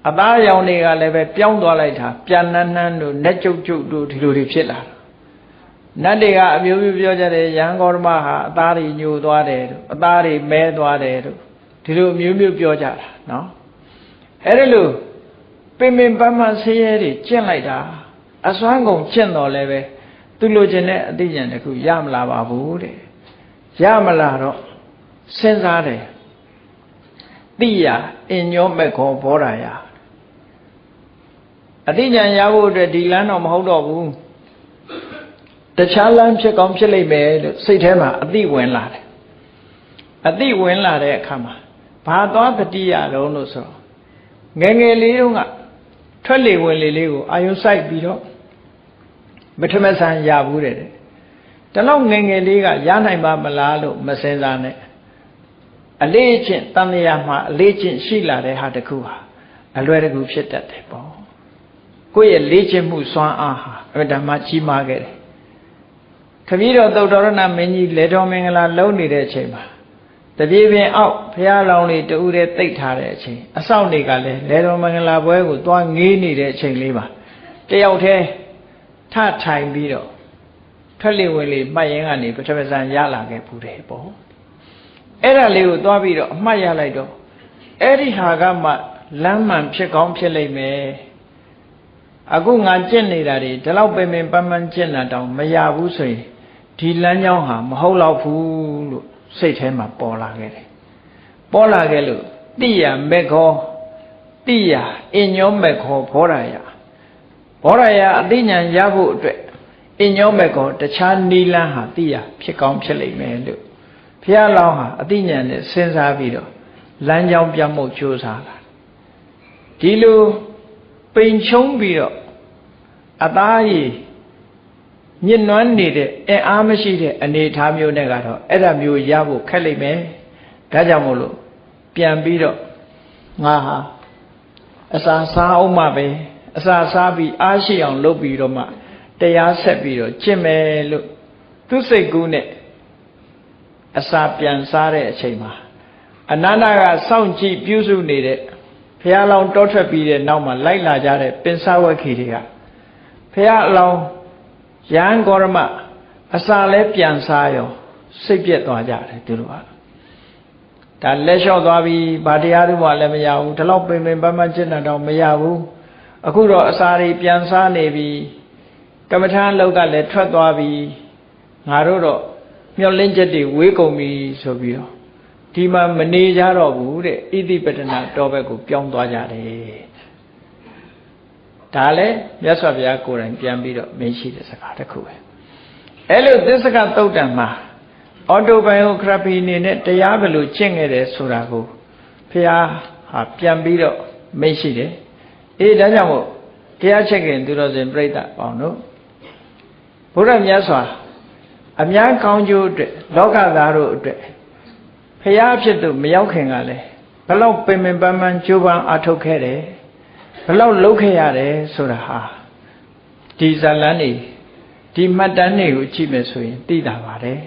အသားရောင်တွေကလည်းပဲပြောင်းသွားလိုက်တာပြန်နှမ်းတို့နဲ့ကျုပ်တို့ဒီလိုတွေဖြစ်လာနတ်တွေကအမျိုးမျိုးပြောကြတယ်ရဟန်းဂေါရမဟာအသားတွေညိုသွားတယ်တို့အသားတွေမဲသွားတယ်တို့ဒီလိုအမျိုးမျိုးပြောကြတာနော်အဲ့ဒါလို့ပင်ပင်ပန်းပန်းဆင်းရဲတွေကျင့်လိုက်တာအစွမ်းကုန်ကျင့်တော်လည်းပဲသူလိုချင်တဲ့အသိဉာဏ်တစ်ခုရမလာပါဘူးတဲ့ရမလာတော့စဉ်းစားတယ်တိယအညောမက်ခောဘောဓာယ အသိဉာဏ်ရဖို့အတွက်ဒီလမ်းတော့မဟုတ်တော့ဘူးတခြားလမ်းဖြစ်ကောင်းဖြစ်လိမ့်မယ်လို့စိတ်ထဲမှာအသိဝင်လာတယ်အသိဝင်လာတဲ့အခါမှာဘာသွားတတိယတော့လို့ဆိုတော့ငယ်ငယ်လေးတုန်းကထွက်လေဝင်လေလေးကိုအာယုစိုက်ပြီးတော့ပထမဆန်ရဘူးတဲ့တလောက်ငယ်ငယ်လေးကရနိုင်ပါမလားလို့မစင်စားနဲ့အလေးအကျင့်တန်လျာမှာအလေးအကျင့်ရှိလာတဲ့ဟာတခုဟာအလွယ်တကူဖြစ်တတ်တယ်ပေါ့ကိုယ့်ရဲ့လေးကျင့်မှုစွမ်းအားဟာအမှန်တမ်းကြီးမားခဲ့တယ်ခမည်းတော်သုတ်တော်ရဏမင်းကြီးလေတော်မင်္ဂလာလုံးနေတဲ့အချိန်မှာတပြေပင်အောက်ဘုရားလောင်းလေးတူးတဲ့တိတ်ထားတဲ့အချိန်အဆောက်တွေကလည်းလေတော်မင်္ဂလာပွဲကိုသွားငေးနေတဲ့အချိန်လေးမှာတယောက်တည်းထထိုင်ပြီးတော့ထွက်လေဝင်လေမှတ်ရင်ကနေပထမဆန်ရလာခဲ့ဘူးတယ်ပေါ့အဲ့ဒါလေးကိုသွားပြီးတော့အမှတ်ရလိုက်တော့အဲ့ဒီဟာကမှလမ်းမှန်ဖြစ်ကောင်းဖြစ်လိမ့်မယ်အခုငါကျင့်နေတာတွေဒီလောက်ပင်ပင်ပန်းပန်းကျင့်တာတောင်မရဘူးဆိုရင်ဒီလမ်းကြောင်းဟာမဟုတ်တော့ဘူးလို့စိတ်ထဲမှာပေါ်လာခဲ့တယ်ပေါ်လာခဲ့လို့တိယမေခောတိယအညောမေခောဘောရယအသိဉာဏ်ရဖို့အတွက်အညောမေခောတခြားနီလန်းဟာတိယဖြစ်ကောင်းဖြစ်လိမ့်မယ်လို့ဘုရားလောင်းဟာအသိဉာဏ်နဲ့စဉ်းစားပြီးတော့လမ်းကြောင်းပြမှုကြိုးစားလာဒီလိုပိန်ချုံပြီးတော့အသားရည်ညှဉ်းနှွမ်းနေတဲ့အင်အားမရှိတဲ့အနေအထားမျိုးနဲ့ကတော့အဲ့ဒါမျိုးရဖို့ခက်လိမ့်မယ်ဒါကြောင့်မို့လို့ပြန်ပြီးတော့ငါဟာအစာစားအောင်မှပဲအစာစားပြီးအားရှိအောင်လုပ်ပြီးတော့မှတရားဆက်ပြီးတော့ကျင့်မယ်လို့သူစိတ်ကူးနဲ့အစာပြန်စားတဲ့အချိန်မှာအနန္တကစောင့်ကြည့်ပြုစုနေတဲ့ဘုရားလောင်းတောထွက်ပြီးတဲ့နောက်မှာလိုက်လာကြတဲ့ပင်စဝက်ခေတွေကဘုရားအလောင်းရဟန်းဂေါရမအစာလဲပြန်စားရောစိတ်ပြက်သွားကြတယ်သူတို့ကဒါလက်လျှော့သွားပြီးဗာတရားတို့မှလည်းမရဘူးဒီလောက်ပင်ပင်ပန်းပန်းကျင့်တာတော့မရဘူးအခုတော့အစာတွေပြန်စားနေပြီကမ္မထာလောက်ကလည်းထွက်သွားပြီငါတို့တော့မျောလင်းချက်တွေဝေးကုန်ပြီဆိုပြီးတော့ဒီမှာမနေကြတော့ဘူးတဲ့ဣတိပတ္တနာတော်ဘက်ကိုပြောင်းသွားကြတယ်ဒါလည်းမြတ်စွာဘုရားကိုယ်တိုင်ပြန်ပြီးတော့မင်းရှိတဲ့စကားတစ်ခုပဲအဲ့လိုသစ္စကသုတ်တံမှာအော်တိုဘိုင်ယိုဂရာဖီအနေနဲ့တရားဘယ်လိုကျင့်ခဲ့တယ်ဆိုတာကိုဘုရားဟာပြန်ပြီးတော့မင်းရှိတယ်အေးဒါကြောင့်မို့တရားချက်ခင်သူတော်စင်ပြိဿပေါင်းတို့ဘုရားမြတ်စွာအများကောင်းကျိုးအတွက်လောကသားတို့အတွက်ဖရာဖြစ်သူမရောက်ခင်ကလည်းဘလောက်ပင်ပင်ပန်းပန်းကြိုးပမ်းအားထုတ်ခဲ့တယ်ဘလောက်လုပ်ခဲ့ရတယ်ဆိုတာဟာဒီဇာလန်းနေဒီမှတ်တမ်းတွေကိုကြည့်မယ်ဆိုရင်သိတာပါတယ်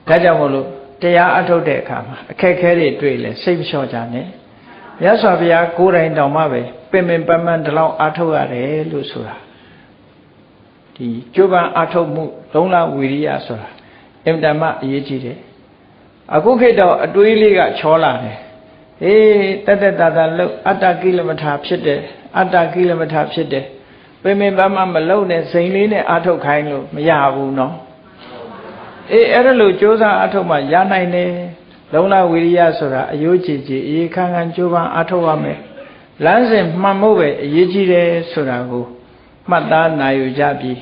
ဒါကြောင့်မို့လို့တရားအားထုတ်တဲ့အခါမှာအခက်အခဲတွေတွေ့လဲစိတ်မလျှော့ကြနဲ့မြတ်စွာဘုရားကိုယ်တိုင်တောင်မှပဲပင်ပင်ပန်းပန်းဒီလောက်အားထုတ်ရတယ်လို့ဆိုတာဒီကြိုးပမ်းအားထုတ်မှုလုံးလဝီရိယဆိုတာအင်တမအရေးကြီးတယ်အခုခေတ်တော့အတွေးလေးကချောလာတယ်အေးတက်တက်တာတာလို့အတ္တကိလမထာဖြစ်တယ်အတ္တကိလမထာဖြစ်တယ်ပင်ပင်ပန်းပန်းမလုံနဲ့စိန်လေးနဲ့အားထုတ်ခိုင်းလို့မရဘူးနော်အေးအဲ့ဒါလို့ကြိုးစားအားထုတ်မှရနိုင်တယ်လုံးလဝီရိယဆိုတာအယိုးကြည်ကြည်အေးခန်းခန်းကြိုးပမ်းအားထုတ်ရမယ်လမ်းစဉ်မှန်ဖို့ပဲအရေးကြီးတယ်ဆိုတာကိုမှတ်သားနိုင်ယူကြပြီး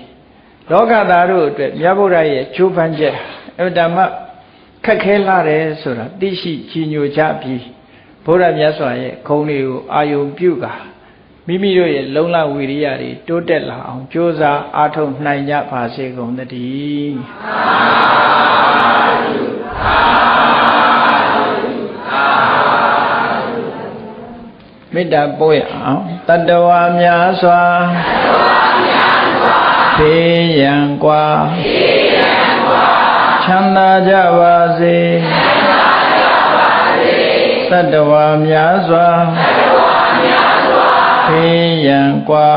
လောကသားတို့အတွက်မြတ်ဗုဒ္ဓရဲ့ကြိုးပမ်းချက်အတ္တမခက်ခဲလာတယ်ဆိုတာသိရှိကြီးညိုကြပြီးဘုရားမြတ်စွာရဲ့ခုံတွေကိုအာယုံပြုကာမိမိတို့ရဲ့လုံလဝီရိယတွေတိုးတက်လာအောင်ကြိုးစားအားထုတ်နိုင်ကြပါစေကုန်သတည်းမေတ္တာပို့ရအောင်တတ္တဝါများစွာဖေးရန်กว่าချမ်းသာကြပါစေတတ္တဝါများစွာဖေးရန်กว่า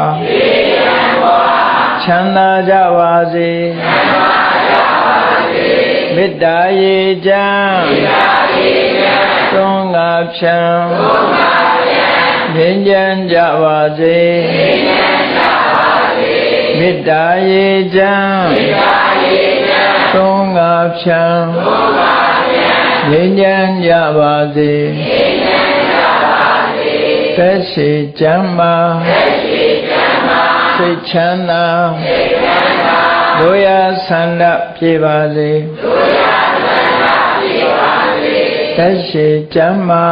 ချမ်းသာကြပါစေမေတ္တာရေချမ်းသွန်ငါဖြံငြိမ်းချမ်းကြပါစေမေတ္တာရေချမ်းသုံးငါဖြံငြိမ်းချမ်းကြပါစေသက်ရှိချမ်းသာ စိတ်ချမ်းသာလူရဆန္ဒပြေပါစေသက်ရှိကျမ်းမာ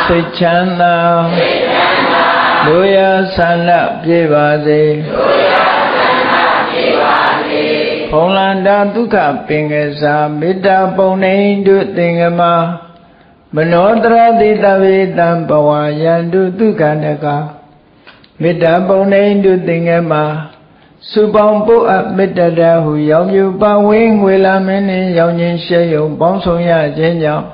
စိတ်ချမ်းသာလူရဆန္ဒပြေပါစေဘုံလန္တာဒုက္ခပင်ကစားမေတ္တာပုံနေတုသင်္ကမမနောတရတိတဝေတံဘဝယန္တုဒုက္ခနကမေတ္တာပုံနေတုသင်္ကမစုပေါင်းပုအပ်မေတ္တရာဟုရောင်မြူပါဝင်းငွေလာမင်းနှင့်ရောင်ခြင်းရှဲယုံပေါင်းဆောင်ရခြင်းကြောင့်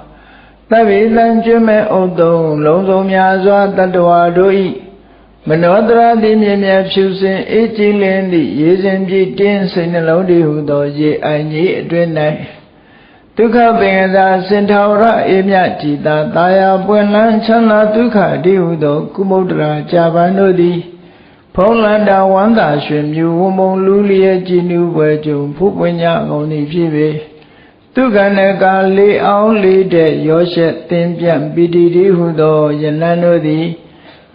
သဗ္ဗေသံကျွမဲ့ဥဒ္တုံလုံးစုံများစွာတတ္တဝါတို့၏မနောတရတိမြင်မြတ်ဖြူစင်အေးကြည်လင်းသည့်ရေစဉ်ပြည့်တင်းစိတ်နှလုံးတည်ဟုသောရေအိုင်ကြီးအတွင်း၌ဒုက္ခပင်ကစားစင်ထာဝရအေမြကြည်သာတာယာပွင့်လန်းချမ်းသာဒုက္ခတည်ဟုသောကုမုဒ္ဒရာကြာပန်တို့သည်ဖုံးလန္တာဝန္တာရွှင်မြူဝမုံလူလျက်ကြည်နူးပွဲကြုံဖူးပွင့်ကြကုန်သည်ဖြစ်ပေဒုက္ခနကလေးအောင်လေးတဲ့ရောရှက်သင်ပြန့်ပီတိတည်ဟုသောယလန်တို့သည်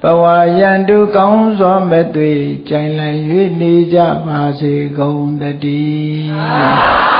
ဘဝယန္တုကောင်းစွာမဲ့သွေကြိုင်လည်၍နေကြပါစေကုန်တည်း